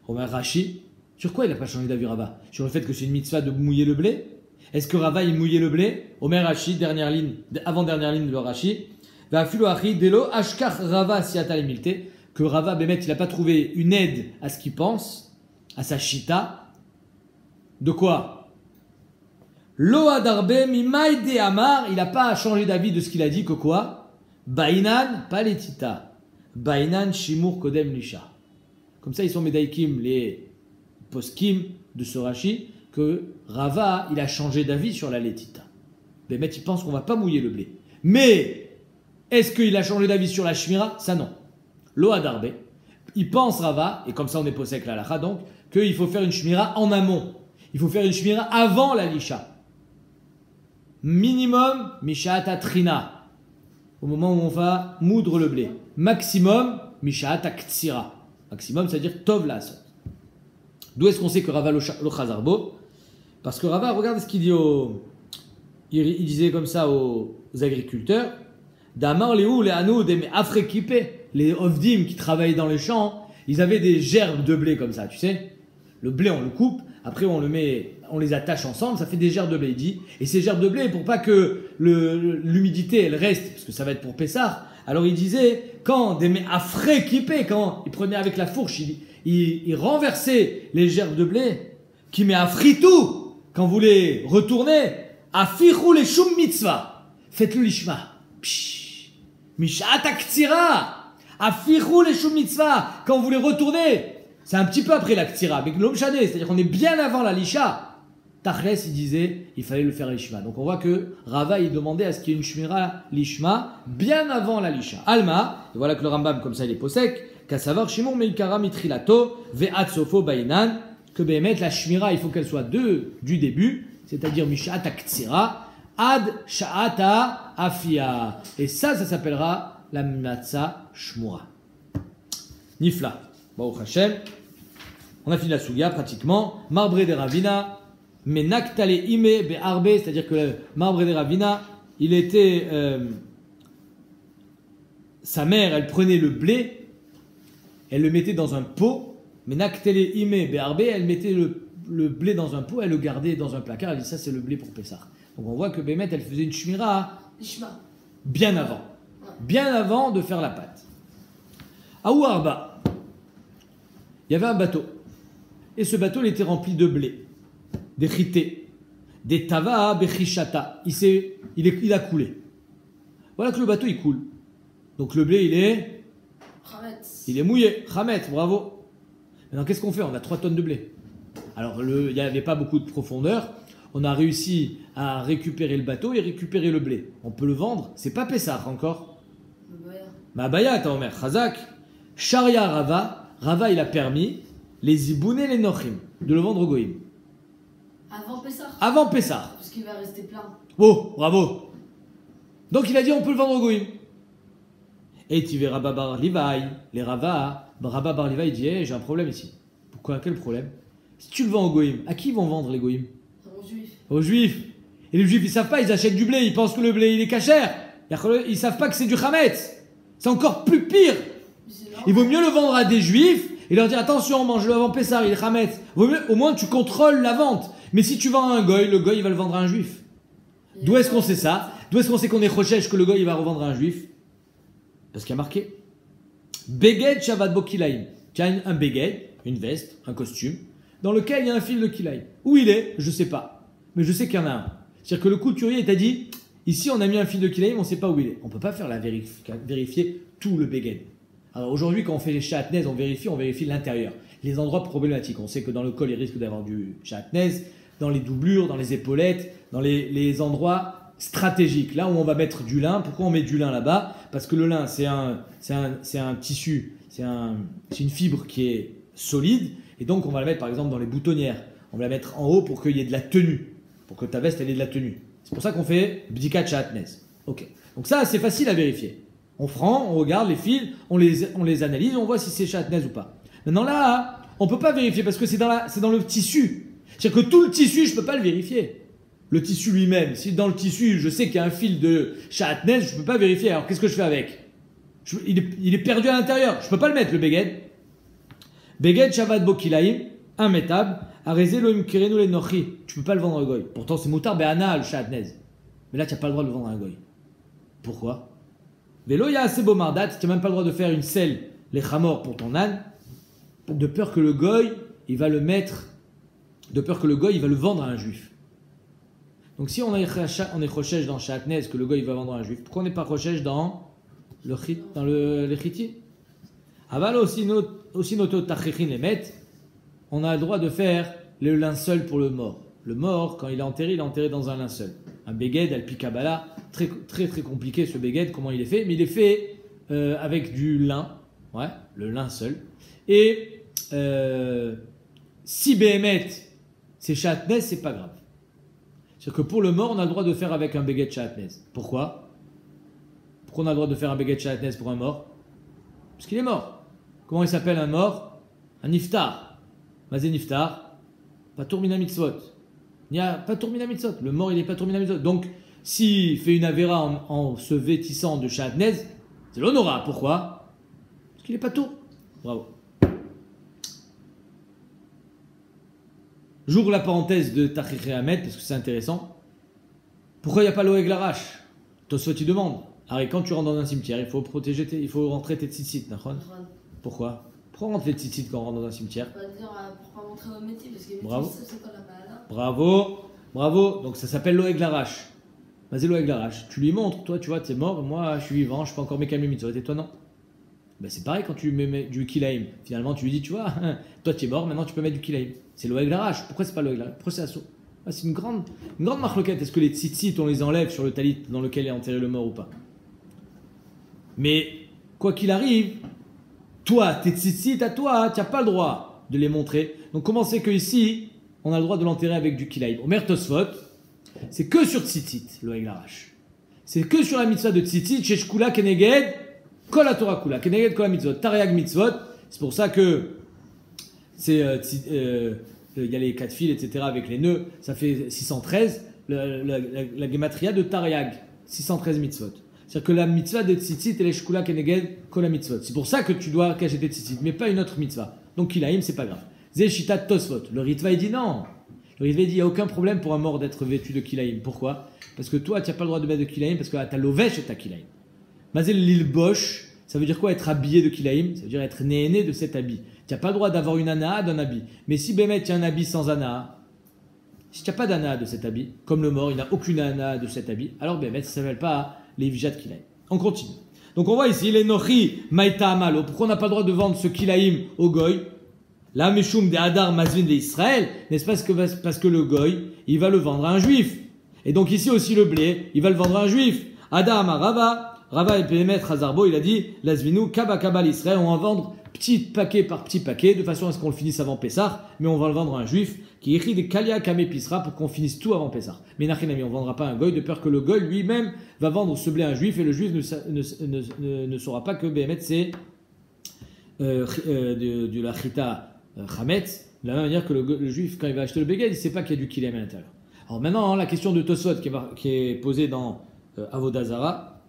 Omer Rashi, sur quoi il n'a pas changé d'avis Rava? Sur le fait que c'est une mitzvah de mouiller le blé? Est-ce que Rava, il mouillait le blé? Omer Rashi, dernière ligne, avant-dernière ligne de le Rashi. Ve'afilu achi, delo ashkach Rava siata lemilte. Que Rava, Bémet, il n'a pas trouvé une aide à ce qu'il pense, à sa shita. De quoi? Lo adarbe mimaide amar, il n'a pas changé d'avis de ce qu'il a dit, que quoi? Bainan, pas les tita. Bainan shimur kodem lisha. Comme ça, ils sont médaïkim, les poskim de ce Rashi, que Rava, il a changé d'avis sur la letita. Bémet, il pense qu'on ne va pas mouiller le blé. Mais, est-ce qu'il a changé d'avis sur la shmira? Ça, non. Lo adarbe. Il pense Rava, et comme ça on est posé avec la lacha, donc, qu'il faut faire une shmira en amont. Il faut faire une shmira avant la lisha. Minimum, misha'ata trina. Au moment où on va moudre le blé. Maximum, misha'ata ktsira. Maximum, c'est-à-dire tov la asot. D'où est-ce qu'on sait que Rava lo chazarbo? Parce que Rava, regarde ce qu'il dit il disait comme ça aux agriculteurs. Damar leou le anou des afrekipé. Les ovdim qui travaillaient dans les champs, ils avaient des gerbes de blé comme ça, tu sais. Le blé, on le coupe. après on les attache ensemble, ça fait des gerbes de blé. Il dit, et ces gerbes de blé, pour pas que l'humidité elle reste, parce que ça va être pour Pessah, alors il disait, quand des mets afrais équipés, quand il prenait avec la fourche, il renversait les gerbes de blé, qui met à fritou, quand vous les retournez, à firou les shum mitzvah, faites-le lishma. Mishat aktsira, à firou les shum mitzvah, quand vous les retournez, c'est un petit peu après la ktira, mais l'homme shadé, c'est-à-dire qu'on est bien avant la lisha. Tachles, il disait, il fallait le faire lishma. Donc on voit que Rava, il demandait à ce qu'il y ait une shmira lishma bien avant la lisha. Alma, et voilà que le Rambam, comme ça, il est posek, qu'à savoir, Shimon meikara mitrilato, ve'at sofo bainan, que Béhémet, la shmira, il faut qu'elle soit du début, c'est-à-dire mishat aktsira, ad sha'ata afia. Et ça s'appellera la matzah shmura. Nifla. Baruch Hashem. On a fini la soulia pratiquement. Marbre de Ravina. Mais naktale ime be'arbe, c'est-à-dire que le marbre de Ravina, il était. Sa mère, elle prenait le blé, elle le mettait dans un pot. Mais naktale ime be'arbe, elle mettait le blé dans un pot, elle le gardait dans un placard. Elle dit ça, c'est le blé pour Pessah. Donc on voit que Bémet, elle faisait une shmira bien avant. Bien avant de faire la pâte. À Ouarba, il y avait un bateau. Et ce bateau, il était rempli de blé, des chités, des tava, bechishata. Il a coulé. Voilà que le bateau, il coule. Donc le blé, il est mouillé. Chamet, bravo. Maintenant, qu'est-ce qu'on fait? On a 3 tonnes de blé. Alors, il n'y avait pas beaucoup de profondeur. On a réussi à récupérer le bateau et récupérer le blé. On peut le vendre. C'est pas Pessah encore. Ma baya, ta Omer, Chazak. Sharia Rava. Rava, il a permis les ibounes et les nochim de le vendre au goïm. Avant Pessah. Avant Pessah. Parce qu'il va rester plein. Oh, bravo. Donc il a dit on peut le vendre au goïm. Et tu verras Rabba Bar Livaï, les Rava, Rabba Bar Livaï dit j'ai un problème ici. Pourquoi? Quel problème? Si tu le vends au goïm, à qui ils vont vendre les goïm? Aux juifs. Aux juifs. Et les juifs ils savent pas, ils achètent du blé, ils pensent que le blé il est cachère. Ils savent pas que c'est du chametz. C'est encore plus pire. Il vaut mieux le vendre à des juifs et leur dire attention, mange-le avant Pessah, il est chametz. Au moins tu contrôles la vente. Mais si tu vends à un goy, le goy il va le vendre à un juif. D'où est-ce qu'on sait ça? D'où est-ce qu'on sait qu'on est chochesh que le goy il va revendre à un juif? Parce qu'il y a marqué Beged Shabbat Bo Kilaim. Tu as un beged, une veste, un costume, dans lequel il y a un fil de kilaim. Où il est? Je sais pas. Mais je sais qu'il y en a un. C'est-à-dire que le couturier t'a dit ici on a mis un fil de kilaim, on ne sait pas où il est. On ne peut pas faire vérifier tout le beged. Alors aujourd'hui, quand on fait les chatnez, on vérifie l'intérieur. Les endroits problématiques. On sait que dans le col, il risque d'avoir du chatnez, dans les doublures, dans les épaulettes, dans les endroits stratégiques. Là où on va mettre du lin. Pourquoi on met du lin là-bas? Parce que le lin, c'est un tissu, c'est une fibre qui est solide. Et donc, on va la mettre par exemple dans les boutonnières. On va la mettre en haut pour qu'il y ait de la tenue. Pour que ta veste, elle ait de la tenue. C'est pour ça qu'on fait bdikat chatnez. Ok. Donc ça, c'est facile à vérifier. On prend, on regarde les fils, on les analyse, on voit si c'est chatnez ou pas. Maintenant là, on ne peut pas vérifier parce que c'est dans le tissu. C'est-à-dire que tout le tissu, je ne peux pas le vérifier. Le tissu lui-même, si dans le tissu, je sais qu'il y a un fil de chatnez, je ne peux pas vérifier. Alors qu'est-ce que je fais avec? Il est perdu à l'intérieur. Je ne peux pas le mettre, le beged. Beged Shabbat Bo Kilaim, immétable. Arezé Loim Kirenu le Nochi. Tu ne peux pas le vendre à un goy. Pourtant, c'est moutar be'ana le chatnez. Mais là, tu n'as pas le droit de le vendre à un goy. Pourquoi? Vélo, il y a assez beau mardat, tu n'as même pas le droit de faire une selle, les chamors pour ton âne, de peur que le goy, il va le vendre à un juif. Donc si on est chochesh dans chatnez, que le goy il va vendre à un juif, pourquoi on n'est pas chochesh dans les chiti? Aval aussi notre tachichin les met, on a le droit de faire le linceul pour le mort. Le mort, quand il est enterré dans un linceul. Un beged, al pikabala, très, très très compliqué ce beged, comment il est fait, mais il est fait avec du lin, ouais, le linceul. Et si Béhémet, c'est chatnez, c'est pas grave. C'est-à-dire que pour le mort, on a le droit de faire avec un beged chatnez. Pourquoi? Pourquoi on a le droit de faire un beged chatnez pour un mort? Parce qu'il est mort. Comment il s'appelle un mort? Un niftar. Mazé niftar. Patour mina mitzvot. Il n'y a pas tour mina mitzvot. Le mort, il n'est pas tour mina mitzvot. Donc, s'il fait une avéra en se vêtissant de chatnez, c'est l'honora. Pourquoi? Parce qu'il n'est pas tour. Bravo. j'ouvre la parenthèse de Tachich Ahmed parce que c'est intéressant. Pourquoi il n'y a pas l'Oeg Larash? Tosfot tu demandes. Alors, quand tu rentres dans un cimetière, il faut il faut rentrer tes tzitzit, d'accord? Pourquoi? Pourquoi on rentre les tzitzit quand on rentre dans un cimetière? On va dire pour pas montrer notre métier, parce que les Bravo. métiers, c'est quoi la malade? Bravo, bravo. Donc ça s'appelle l'Oeg Larash. Vas-y, l'Oeg Larash. Tu lui montres, toi, tu vois, t'es mort, moi, je suis vivant, je peux encore mes mitzvot, et toi, non? Ben, c'est pareil quand tu mets du kilaim. Finalement, tu lui dis, tu vois, toi, tu es mort, maintenant, tu peux mettre du kilaim. C'est l'Oeg Larash. Pourquoi c'est pas l'Oeg Larash? Pourquoi c'est assaut? Ah, c'est une grande marloquette. Est-ce que les tzitzit, on les enlève sur le talit dans lequel est enterré le mort ou pas? Mais, quoi qu'il arrive, toi, tes tzitzit à toi, tu n'as pas le droit de les montrer. Donc, comment c'est qu'ici, on a le droit de l'enterrer avec du kilaim? Omer Tosfot, c'est que sur tzitzit, l'Oeg Larash. C'est que sur la mitzvah de tzitzit, chez Shkula Keneged, Kol HaTorah Kula, Keneged Kol HaMitzvot, Tariag Mitzvot. C'est pour ça que c'est il y a les 4 fils, etc. avec les nœuds, ça fait 613. La gematria de Tariag, 613 mitzvot. C'est-à-dire que la mitzvah de tzitzit, elle est Shkula Keneged Kol HaMitzvot. C'est pour ça que tu dois cacher tes tzitzit, mais pas une autre mitzvah. Donc Kilaim, c'est pas grave. Zeshitat Tosfot. Le Ritva, il dit non. Le Ritva, il dit il n'y a aucun problème pour un mort d'être vêtu de Kilaim. Pourquoi? Parce que toi, tu n'as pas le droit de mettre de Kilaim, parce que tu as l'ovesh et tu as Kilaim. Mazel l'ilbosh, ça veut dire quoi être habillé de Kilaim? Ça veut dire être né de cet habit. Tu n'as pas le droit d'avoir une anaa d'un habit. Mais si Bémet, tu as un habit sans anaa, si tu n'as pas d'anaa de cet habit, comme le mort, il n'a aucune anaa de cet habit, alors Bémet, ça ne s'appelle pas les vijat Kilaim. On continue. Donc on voit ici les nochi maïta amalo. Pourquoi on n'a pas le droit de vendre ce Kilaim au goy? La meshum de Hadar mazvin de Israël, n'est-ce pas parce que le goy, il va le vendre à un juif. Et donc ici aussi le blé, il va le vendre à un juif. Adam Rava et Pémet Hazarbo, il a dit Lazvinu Kaba l'Israël, on va vendre petit paquet par petit paquet, de façon à ce qu'on le finisse avant Pessah, mais on va le vendre à un juif qui écrit des Kalia Kame Pisra pour qu'on finisse tout avant Pessah. Mais Nachinami, on ne vendra pas un goy de peur que le goy lui-même va vendre ce blé à un juif et le juif ne saura pas que Bémet c'est de la Chita Chametz, de la même manière que le juif, quand il va acheter le beged, il ne sait pas qu'il y a du kilem à l'intérieur. Alors maintenant, la question de Tosfot qui est posée dans Avodazara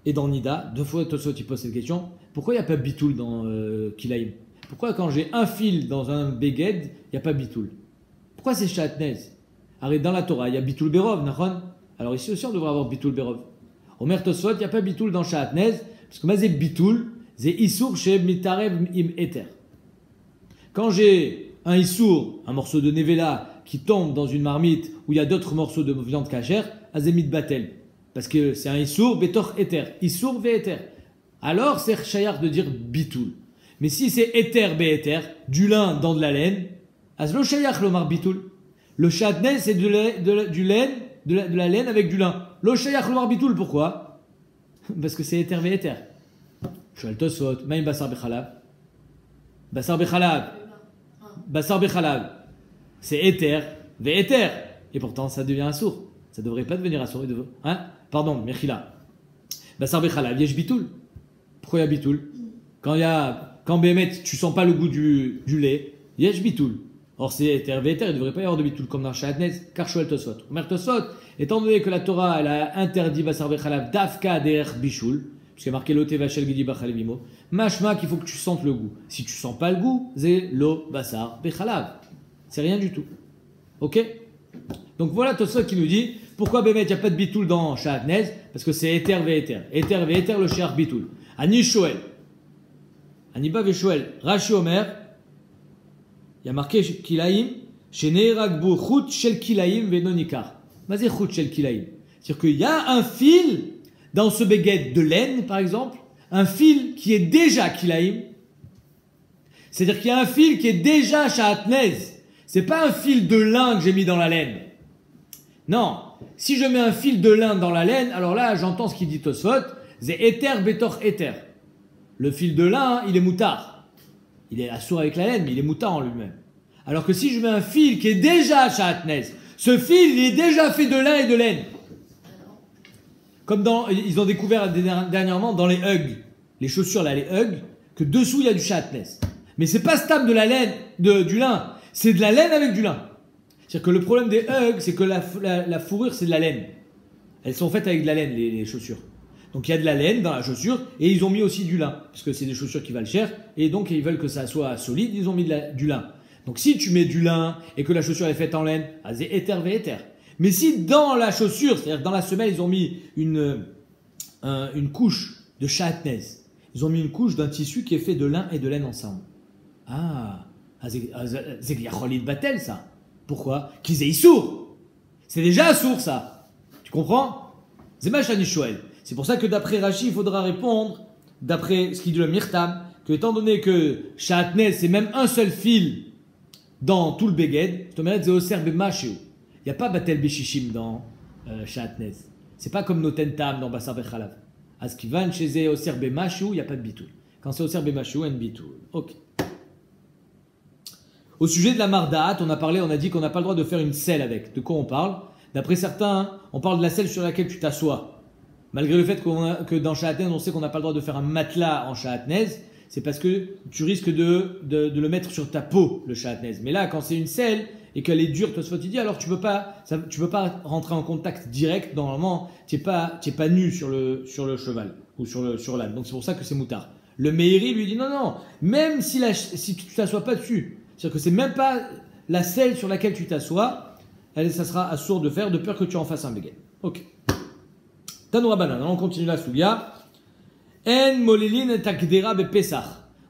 et dans Nida, 2 fois Tosfot il pose cette question, pourquoi il n'y a pas bitoul dans Kilaim? Pourquoi quand j'ai un fil dans un beged, il n'y a pas bitoul? Pourquoi c'est Shatnez? Arrête, dans la Torah, il y a bitoul berov, nachon? Alors ici aussi on devrait avoir bitoul berov. Omer Tosfot, il n'y a pas bitoul dans Shatnez, parce que mazé bitoul, c'est isur chez mitarev im eter. Quand j'ai un issour, un morceau de nevela qui tombe dans une marmite où il y a d'autres morceaux de viande cachère, azemit batel. Parce que c'est un issour betor eter. Issour ve eter. Alors c'est chayar de dire bitoul. Mais si c'est eter be eter, du lin dans de la laine, az lo chayar lomar bitoul. Le chatnez c'est de la laine avec du lin. Lo chayar lomar bitoul, pourquoi? Parce que c'est eter ve eter. Shoel Tosfot, maïm basar bechalav. Basar bechalav. Basar bechalav, c'est éther, vééther, et pourtant ça devient un sourd. Ça devrait pas devenir un sourd. Hein? Pardon, mechila. Basar bechalav, yesh bitoul. Pourquoi il y a bitoul? Quand Bémet, tu sens pas le goût du lait, yesh bitoul. Or c'est éther, vééther, il ne devrait pas y avoir de bitoul comme dans Shatnez, car Shoel Tosfot. Omer Tosfot, étant donné que la Torah elle a interdit basar bechalav dafka derech bichoul, puisqu'il y a marqué l'ote vachel gidi bachalevimo, mashma qu'il faut que tu sentes le goût. Si tu sens pas le goût, c'est lo basar bechalav. C'est rien du tout. Ok? Donc voilà Tosfot qui nous dit pourquoi Bémet il n'y a pas de bitoul dans Shatnez? Parce que c'est éther ve'éther. Éther ve'éther le shear bitoul. Ani shoel. Ani ba ve'shoel. Rashi Omer. Il y a marqué kilaim. Sheneiragbu chut shel kilaim ve'nonikar. Mazé chut shel kilaim. C'est-à-dire qu'il y a un fil dans ce beged de laine, par exemple, un fil qui est déjà kilaim. C'est-à-dire qu'il y a un fil qui est déjà shatnez. C'est pas un fil de lin que j'ai mis dans la laine. Non. Si je mets un fil de lin dans la laine, alors là, j'entends ce qu'il dit Tosfot. C'est éther betor éther. Le fil de lin, il est moutard. Il est assourd avec la laine, mais il est moutard en lui-même. Alors que si je mets un fil qui est déjà shatnez, ce fil, il est déjà fait de lin et de laine. Comme ils ont découvert dernièrement dans les Hugg, les chaussures là, les Hugg, que dessous il y a du shatnez. Mais c'est pas stam de la laine, du lin, c'est de la laine avec du lin. C'est-à-dire que le problème des Hugg, c'est que la fourrure c'est de la laine. Elles sont faites avec de la laine, les chaussures. Donc il y a de la laine dans la chaussure et ils ont mis aussi du lin, parce que c'est des chaussures qui valent cher et donc ils veulent que ça soit solide, ils ont mis du lin. Donc si tu mets du lin et que la chaussure est faite en laine, c'est éther vééther. Mais si dans la chaussure, c'est-à-dire dans la semelle, ils ont mis une couche de chatnez, ils ont mis une couche d'un tissu qui est fait de lin et de laine ensemble. C'est Yacholid Batel ça. Pourquoi? Qu'ils aient sourd. C'est déjà sourd ça. Tu comprends? C'est Machani Shoel. C'est pour ça que d'après Rashi, il faudra répondre, d'après ce qu'il dit le Mirtam, que étant donné que chatnez, c'est même un seul fil dans tout le Beged, c'est au serbe Macheu. Il n'y a pas Batel Beshishim dans chatnez. C'est pas comme Notentam dans Bassar Bechalav. Askivan, chez au serbe Macheu, il n'y a pas de bitul. Quand c'est au serbe Macheu, il y a un bitul. Ok. Au sujet de la mardaat, on a dit qu'on n'a pas le droit de faire une selle avec. De quoi on parle? D'après certains, on parle de la selle sur laquelle tu t'assois. Malgré le fait que dans Shahatnez, on sait qu'on n'a pas le droit de faire un matelas en Shahatnez, c'est parce que tu risques de le mettre sur ta peau, le Shahatnez. Mais là, quand c'est une selle et qu'elle est dure, toi, tu dis, alors tu peux pas rentrer en contact direct. Normalement, tu n'es pas nu sur le cheval ou sur l'âne. Donc c'est pour ça que c'est moutard. Le Meiri lui dit, non, même si tu t'assois pas dessus, c'est-à-dire que c'est même pas la selle sur laquelle tu t'assois, ça sera assourd de faire, de peur que tu en fasses un béguet. Ok. Tanoura banane, on continue la soulia. En molilin et takdera be pesach.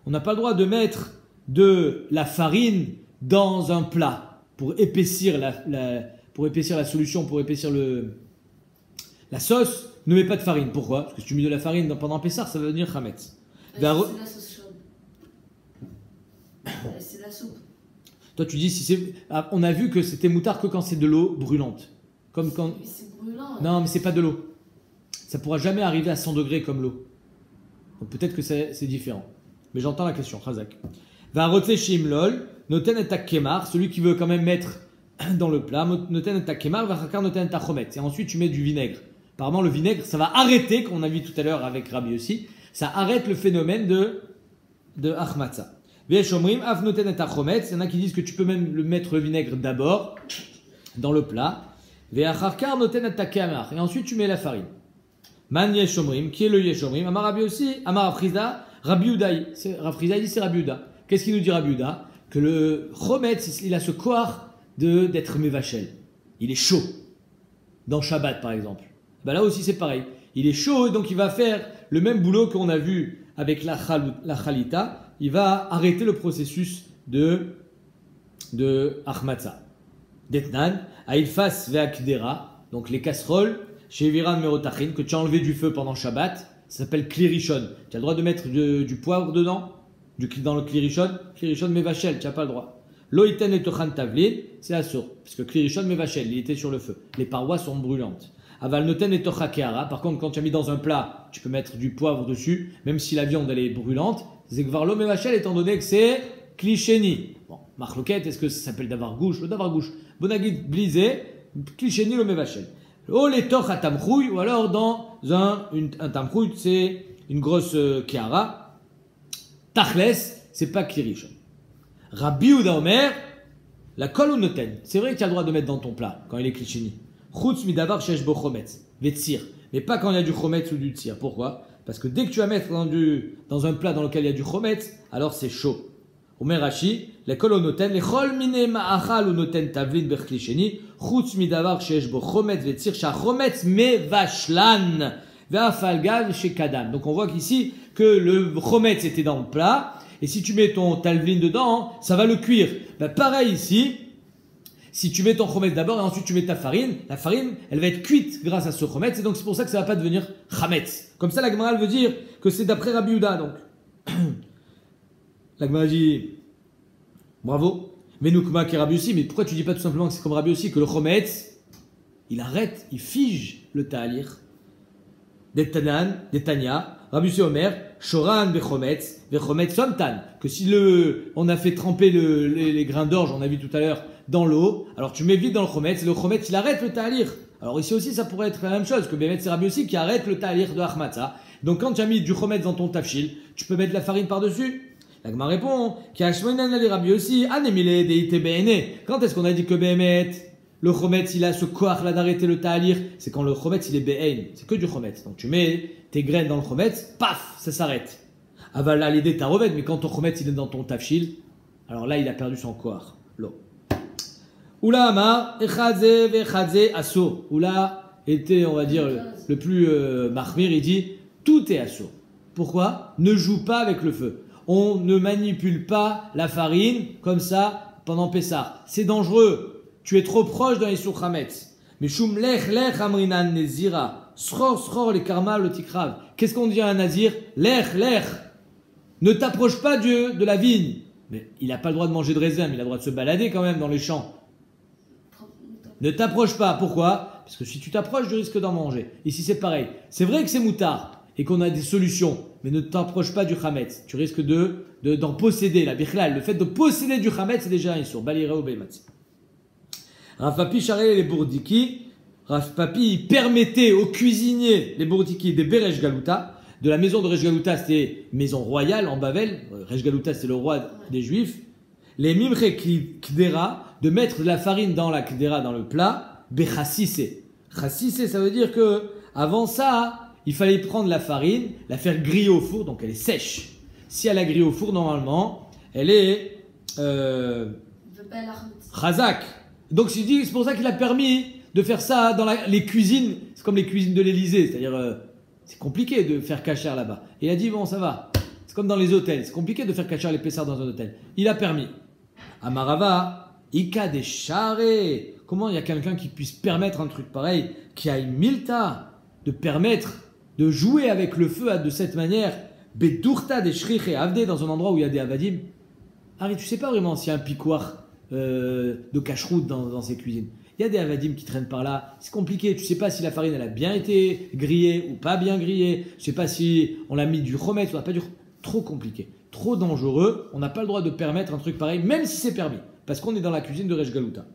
On n'a pas le droit de mettre de la farine dans un plat pour épaissir la solution, pour épaissir la sauce. Ne mets pas de farine. Pourquoi? Parce que si tu mets de la farine pendant Pessah, ça va devenir chametz. C'est la sauce chaude. C'est la soupe. Toi, tu dis, on a vu que c'était moutard que quand c'est de l'eau brûlante. Comme quand... Mais c'est brûlant. Non, mais c'est pas de l'eau. Ça pourra jamais arriver à 100 degrés comme l'eau. Donc peut-être que c'est différent. Mais j'entends la question, Khazak. Va roté shimlol, noten et takemar, celui qui veut quand même mettre dans le plat, noten et takemar, va rakar noten et tachomet. Et ensuite tu mets du vinaigre. Apparemment le vinaigre, ça va arrêter, comme on a vu tout à l'heure avec Rabbi aussi, ça arrête le phénomène de achmatza. Veshomrim, av noten et tachomet. Il y en a qui disent que tu peux même mettre le vinaigre d'abord dans le plat. Ve'acharkar noten et takemar. Et ensuite tu mets la farine. Man Yeshomrim, qui est le Yeshomrim? Amar Rabbi aussi, Amar Afriza, Rabbi Udaï. Rafriza dit c'est Rabbi Uda. Qu'est-ce qu'il nous dit Rabbi Uda? Que le Chometz, il a ce koar d'être Mevachel. Il est chaud. Dans Shabbat par exemple. Ben là aussi c'est pareil. Il est chaud et donc il va faire le même boulot qu'on a vu avec la Chalita. Il va arrêter le processus de Achmatza. Detnan, Aïlfas Ve'akdera, donc les casseroles. Chez Viran Merotachin, que tu as enlevé du feu pendant Shabbat, ça s'appelle Klirishon. Tu as le droit de mettre du poivre dedans, dans le Klirishon Mevachel, tu n'as pas le droit. Loïten et Tochan Tavlin, c'est assourd, parce que Klirishon Mevachel, il était sur le feu. Les parois sont brûlantes. Aval Noten et Tochakeara, par contre, quand tu as mis dans un plat, tu peux mettre du poivre dessus, même si la viande elle est brûlante. Zekvarlo Mevachel, étant donné que c'est Klisheni. Bon, Marloquette, est-ce que ça s'appelle Davargouche? Le Davargouche. Bonagid blisé, Klisheni le Mevachel. Oh les toch à tamchouille, ou alors dans un tamchouille, c'est une grosse kiara. Tachles, c'est pas klirishon. Rabbi Uda Omer, la kol ou noten. C'est vrai que tu as le droit de mettre dans ton plat quand il est klisheni. Chutz midavar shesh bo chometz, vetzir. Mais pas quand il y a du chometz ou du tzir. Pourquoi? Parce que dès que tu vas mettre dans un plat dans lequel il y a du chometz, alors c'est chaud. Omer Rashi, les kol ou noten, les chol mine ma'achal ou noten tavlin bech klisheni. Chutz midavar shesh bo chometz vetzir, sha chometz mevashlan. Donc on voit qu'ici que le chometz était dans le plat et si tu mets ton talvin dedans, ça va le cuire. Ben pareil ici, si tu mets ton chometz d'abord et ensuite tu mets ta farine, la farine elle va être cuite grâce à ce chometz et donc c'est pour ça que ça va pas devenir chametz. Comme ça la Gemara veut dire que c'est d'après Rabbi Uda donc. La Gemara dit bravo. Mais Noukma qui est Rabbi aussi, mais pourquoi tu dis pas tout simplement que c'est comme Rabbi aussi que le chometz il arrête, il fige le ta'alir. Detania, Rabbi Omer, Shoran bechometz, vechometz somtan. Que si on a fait tremper les grains d'orge, on a vu tout à l'heure, dans l'eau, alors tu mets vite dans le chometz, et le chometz il arrête le ta'alir. Alors ici aussi ça pourrait être la même chose, que Bémet c'est Rabbi aussi qui arrête le ta'alir de Achmatza. Donc quand tu as mis du chometz dans ton tafshil, tu peux mettre de la farine par-dessus. La Gemara répond, Rabbi aussi, anemile deite be'ene. Quand est-ce qu'on a dit que Bémet le chometz, il a ce koach là d'arrêter le ta'alir, c'est quand le chometz il est be'ein, c'est que du chometz. Donc tu mets tes graines dans le chometz, paf, ça s'arrête. Aval là l'idée ta revête, mais quand ton chometz il est dans ton tafshil, Alors là, il a perdu son corps. L'eau. Oula Amar, Echadze, Vechadze, Asso. Oula était, on va dire, le plus mahmir, il dit tout est Asso. Pourquoi? Ne joue pas avec le feu. On ne manipule pas la farine comme ça pendant Pessah. C'est dangereux. Tu es trop proche d'un Issour Chametz. Mais Shum Lech Lech Amrinan Nezira. Sror Sror le Karma le Tikrav. Qu'est-ce qu'on dit à un Nazir? Lech Lech. Ne t'approche pas de la vigne. Mais il n'a pas le droit de manger de raisin, mais il a le droit de se balader quand même dans les champs. Ne t'approche pas. Pourquoi? Parce que si tu t'approches, tu risques d'en manger. Ici, c'est pareil. C'est vrai que c'est moutard et qu'on a des solutions, mais ne t'approche pas du Chametz. Tu risques d'en posséder. La bichlal, le fait de posséder du Chametz, c'est déjà un issur. Balira ou Beimatzi. Rav Papi charrait les bourdiki. Rav Papi permettait aux cuisiniers, les bourdiki, des Beresh Galuta. De la maison de Resh Galuta, c'était maison royale en Bavel. Resh Galuta, c'est le roi des Juifs. Les Mimre Kdera, de mettre de la farine dans la Kdera, dans le plat. Bechassissé. Chassissé, ça veut dire que avant ça, il fallait prendre la farine, la faire griller au four, donc elle est sèche. Si elle a grillé au four, normalement, elle est chazak. Donc c'est pour ça qu'il a permis de faire ça dans les cuisines. C'est comme les cuisines de l'Élysée, c'est-à-dire c'est compliqué de faire kasher là-bas. Il a dit bon, ça va. C'est comme dans les hôtels, c'est compliqué de faire kasher les pessards dans un hôtel. Il a permis. Amarava, Ika des charés. Comment il y a quelqu'un qui puisse permettre un truc pareil, qui a une milta, de permettre de jouer avec le feu de cette manière, Bedurta des Shrich et Avde, dans un endroit où il y a des Avadim. Harry, tu sais pas vraiment s'il y a un piquoir de cacheroute dans ces cuisines. Il y a des Avadim qui traînent par là, c'est compliqué, tu sais pas si la farine elle a bien été grillée ou pas bien grillée, tu sais pas si on l'a mis du chometz ou pas du trop compliqué, trop dangereux, on n'a pas le droit de permettre un truc pareil, même si c'est permis, parce qu'on est dans la cuisine de Resh Galuta.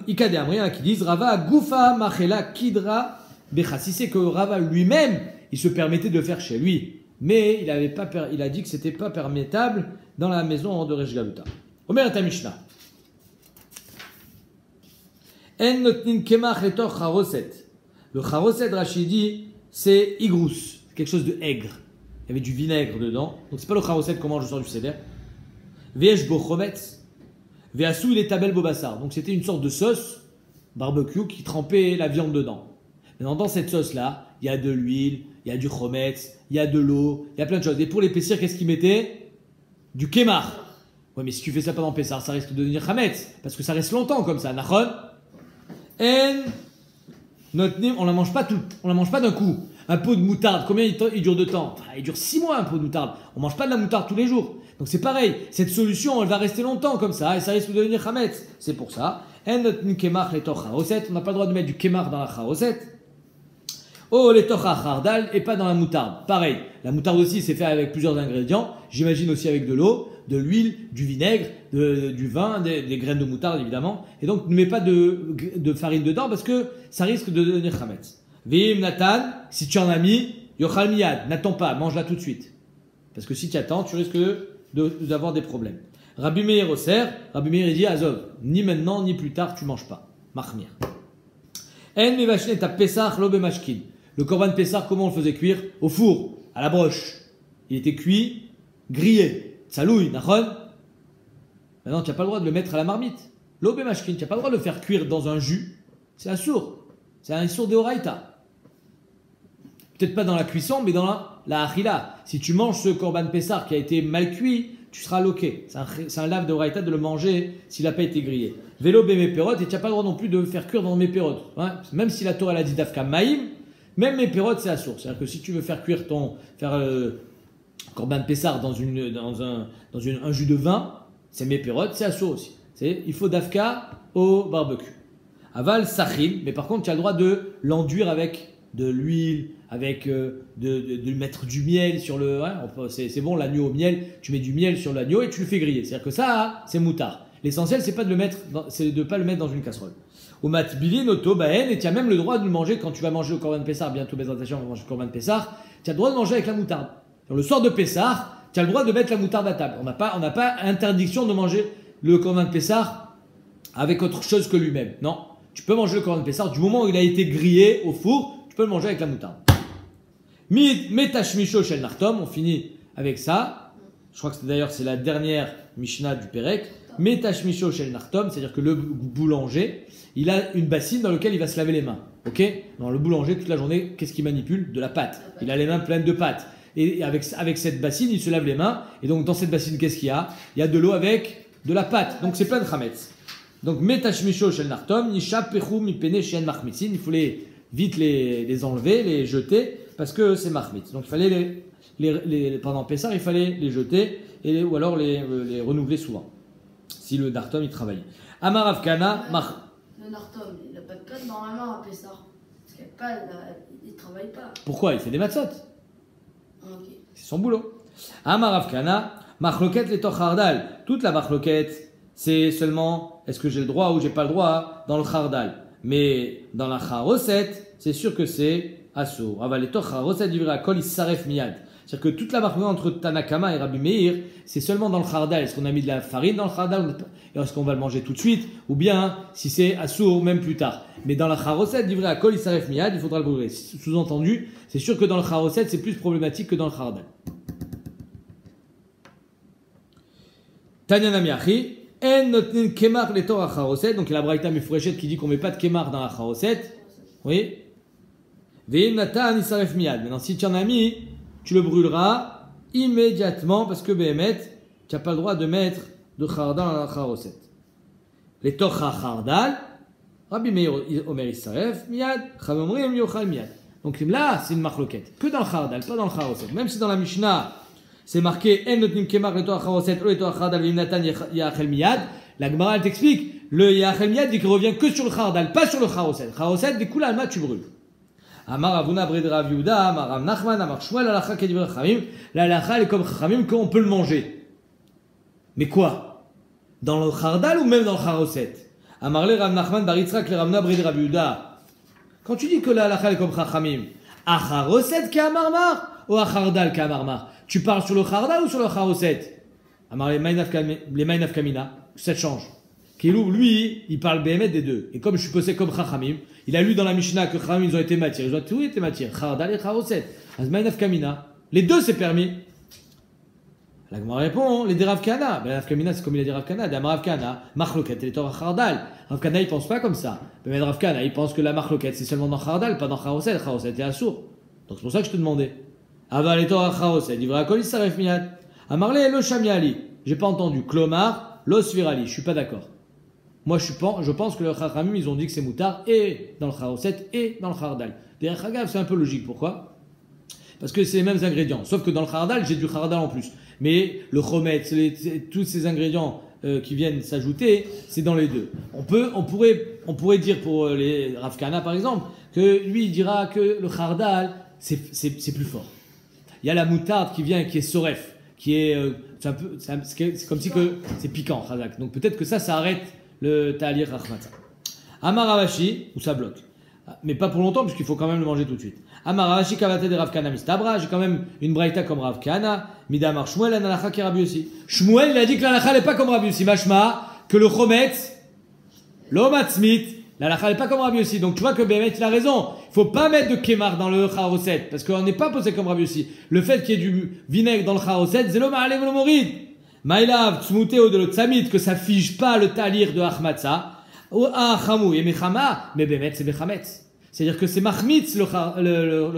Ikade Amriya qui disent Rava Gufa Machela Kidra Becha. Si c'est que Rava lui-même, il se permettait de le faire chez lui, mais il a dit que c'était pas permettable dans la maison de Resh Galuta. Omer et Mishnah. En notnin kemach letoch charoset. Le charoset, Rachid dit, c'est igrous, quelque chose de aigre. Il y avait du vinaigre dedans, donc c'est pas le charoset qu'on mange au sort du seder. Ve'esh bo chometz. Ve'asou il est tabel bobassar. Donc c'était une sorte de sauce barbecue qui trempait la viande dedans. Maintenant dans cette sauce là, il y a de l'huile, il y a du chometz, il y a de l'eau, il y a plein de choses. Et pour l'épaissir, qu'est-ce qu'ils mettaient? Du kémar. Ouais, mais si tu fais ça pendant Pessah, ça risque de devenir chametz, parce que ça reste longtemps comme ça. Nachon. On la mange pas on la mange pas d'un coup. Un pot de moutarde, combien il dure de temps? Il dure 6 mois un pot de moutarde. On mange pas de la moutarde tous les jours. Donc c'est pareil, cette solution, elle va rester longtemps comme ça, et ça risque de devenir chametz. C'est pour ça. On n'a pas le droit de mettre du kémar dans la charoset. Oh, les tocha chardal, et pas dans la moutarde. Pareil, la moutarde aussi, c'est fait avec plusieurs ingrédients. J'imagine aussi avec de l'eau, de l'huile, du vinaigre, du vin, des graines de moutarde évidemment. Et donc ne mets pas de farine dedans parce que ça risque de devenir chametz. Vim Nathan, si tu en as mis, yochal miyad, n'attends pas, mange-la tout de suite. Parce que si tu attends, tu risques d'avoir des problèmes. Rabbi Meir Osser, Rabbi Meir dit Azov, ni maintenant ni plus tard tu manges pas. Machmir. En mevashnet ta pesach lo bemashkin. Le korban Pessah, comment on le faisait cuire? Au four, à la broche. Il était cuit, grillé. Salouille, nachon. Maintenant, tu n'as pas le droit de le mettre à la marmite. L'obé mashkin, tu n'as pas le droit de le faire cuire dans un jus. C'est un sourd. C'est un sourd de Horaïta. Peut-être pas dans la cuisson, mais dans la achila. Si tu manges ce korban Pessah qui a été mal cuit, tu seras loqué. C'est un lave de Horaïta de le manger s'il n'a pas été grillé. Vélo mes pérotes, et tu n'as pas le droit non plus de le faire cuire dans mes pérotes. Hein? Même si la Torah a dit d'Afka Maïm, même mes pérotes, c'est la source. C'est-à-dire que si tu veux faire cuire korban Pessah dans un jus de vin, c'est mes pérotes, c'est assour aussi. Il faut d'Afka au barbecue. Aval sachin, mais par contre, tu as le droit de l'enduire avec de l'huile, avec de mettre du miel sur le. Hein, c'est bon, l'agneau au miel, tu mets du miel sur l'agneau et tu le fais griller. C'est-à-dire que ça, c'est moutard. L'essentiel, c'est de pas le mettre dans une casserole. Au matbilin, au tobaen, et tu as même le droit de le manger quand tu vas manger au korban Pessah. Bientôt, Bezrat Hashem, on va manger au korban Pessah. Tu as le droit de manger avec la moutarde. Le soir de Pessah, tu as le droit de mettre la moutarde à table. On n'a pas interdiction de manger le korban Pessah avec autre chose que lui-même. Non, tu peux manger le korban Pessah du moment où il a été grillé au four, tu peux le manger avec la moutarde. Metashmisho shel nartom, on finit avec ça. je crois que d'ailleurs c'est la dernière Mishnah du Pérec, Metashmisho shel Nartom, c'est-à-dire que le boulanger, il a une bassine dans laquelle il va se laver les mains. Ok? Non, le boulanger, toute la journée, qu'est-ce qu'il manipule? De la pâte. Il a les mains pleines de pâte. Et avec cette bassine, il se lave les mains. Et donc, dans cette bassine, qu'est-ce qu'il y a? Il y a de l'eau avec de la pâte. Donc, c'est plein de chametz. Donc, Metashmisho shel Nartom, Nisha Pechu Mipene Shen Machmitzin. Il faut vite les enlever, les jeter, parce que c'est Machmitz. Donc, il fallait pendant Pessah, il fallait les jeter, ou alors les renouveler souvent. Si le Nartom, il travaillait. Amar Avkana, Le Nartom, il n'a pas de code normalement à Pessah. Parce qu'il ne travaille pas. Pourquoi? Il fait des matzot. Okay. C'est son boulot. Amar Avkana, Machloket le Tochardal. Toute la Machloket, c'est seulement est-ce que j'ai le droit ou j'ai pas le droit dans le Chardal. Mais dans la Charoset, c'est sûr que c'est Assour. Aval le Tocharoset du Kol, il s'arrête miyad. C'est-à-dire que toute la marque entre Tanakama et Rabbi Meir, c'est seulement dans le Chardal. Est-ce qu'on a mis de la farine dans le Chardal? Est-ce qu'on va le manger tout de suite? Ou bien, si c'est Assour, même plus tard. Mais dans la Charoset, d'Ivra Kol, il s'arrête miyad, il faudra le brûler. Sous-entendu, c'est sûr que dans le Charoset, c'est plus problématique que dans le Chardal. Tanya Namiachi, En notnin kemar le Torah Charoset. Donc il y a la Braïta Mefourechet qui dit qu'on ne met pas de kemar dans la Charoset. Oui. Veim Natan, il s'arrête miyad. Maintenant, si tu en as mis, tu le brûleras immédiatement parce que Béhémet, tu n'as pas le droit de mettre de Chardal dans la Charoset. Les Torah Chardal, Rabbi Meir Omer Isaref, Miyad, Chamomrim Yochal Miyad. Donc là, c'est une marloquette. Que dans le Chardal, pas dans le Charoset. Même si dans la Mishnah, c'est marqué En notnim kemar le Torah Charoset, ou le Torah Chardal, Veim Natan Yachel Miyad, la Gemara elle t'explique, le Yachel Miyad dit qu'il revient que sur le Chardal, pas sur le Charoset. Charoset, des coups là, tu brûles. Amar Avuna Bred Rav Yehuda, Amar Rav Nachman, Amar Shmuel, l'alacha kedivre Chachamim. L'alacha est comme Chachamim qu'on peut le manger. Mais quoi? Dans le Chardal ou même dans le Charoset? Amar le Rav Nachman Baritzrak le Ravna Bred Rav Yehuda. Quand tu dis que l'alacha est comme Chachamim, à Charoset qu'à Marmar ou à Chardal qu'à Marmar? Tu parles sur le Chardal ou sur le Charoset? Amar les Maïnaf Kamina, ça change. Kilou, lui, il parle Béhémet des deux. Et comme je suis posé comme Chachamim, il a lu dans la Mishnah que Chachamim, ils ont été matières. Ils ont tous été matières. Chardal et Charoset. Azmaïnaf Kamina. Les deux, c'est permis. La Gemara répond, les Rav Kana. Ben, Rav Kamina, c'est comme il a dit Rav Kana. Dama Rav Kana. Machloket, et Torah Chardal. Rav Kana, il pense pas comme ça. Ben, Rav Kana, il pense que la Machloket, c'est seulement dans Chardal, pas dans Charoset. Charoset est assourd. Donc c'est pour ça que je te demandais. Aval et Torah Charoset. Divra Kol, Saref Miyad. Amarle, lo Shamiali. J'ai pas entendu. Klomar, lo Svirali. Je suis pas d'accord. Moi, je pense que le Chachamim, ils ont dit que c'est moutard et dans le Charoset et dans le Chardal. Derrière Chagav, c'est un peu logique. Pourquoi? Parce que c'est les mêmes ingrédients. Sauf que dans le Chardal, j'ai du Chardal en plus. Mais le Chometz, tous ces ingrédients qui viennent s'ajouter, c'est dans les deux. On pourrait dire pour les Rav Kana, par exemple, que lui, il dira que le Chardal, c'est plus fort. Il y a la moutarde qui vient, qui est Soref, qui est, c'est comme si que c'est piquant, Chazak. Donc peut-être que ça arrête le Ta'alir Rachmatza. Amar Ravashi, ou ça bloque. Mais pas pour longtemps, puisqu'il faut quand même le manger tout de suite. Amar Ravashi Kavate de Rav Kana Mistabra, j'ai quand même une braïta comme Rav Kana, Midamar Shmuel, Analacha qui Rabbi aussi. Shmuel, il a dit que l'Alacha n'est pas comme Rabbi aussi. Mashma, que le Chometz, l'Omatzmit, l'Alacha n'est pas comme Rabbi aussi. Donc tu vois que Béhémet, il a raison. Il faut pas mettre de Kemar dans le Charoset, parce qu'on n'est pas posé comme Rabbi aussi. Le fait qu'il y ait du vinaigre dans le Charoset, Zelo Ma'alev lo Morid. Maïlav, Tsmuteo de l'Otsamit, que ça fige pas le talir de Achmatza, ou Achamou et Mechama, mais Bémet c'est Bechametz. C'est-à-dire que c'est Machmitz le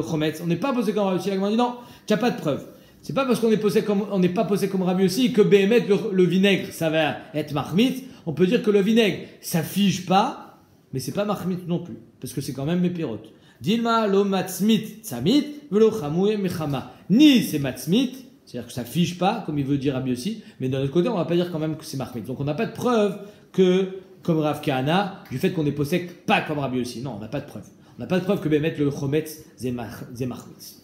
Chometz. On n'est pas posé comme Rabbi aussi. La Gemara dit non, tu n'as pas de preuve. C'est pas parce qu'on n'est pas posé comme Rabbi aussi que Bémet le vinaigre, ça va être Machmitz. On peut dire que le vinaigre, ça fige pas, mais c'est pas Machmitz non plus, parce que c'est quand même Mépirote. Dilma lo Matzmit Tzamit, velo Chamou et Mechama. Ni c'est Matzmit, c'est-à-dire que ça ne fige pas, comme il veut dire Rabbi aussi, mais d'un autre côté, on ne va pas dire quand même que c'est Machmitz. Donc on n'a pas de preuve que, comme Rav Kahana, du fait qu'on est possède pas comme Rabbi aussi. Non, on n'a pas de preuve. On n'a pas de preuve que Bémet le Chometz, c'est Machmitz.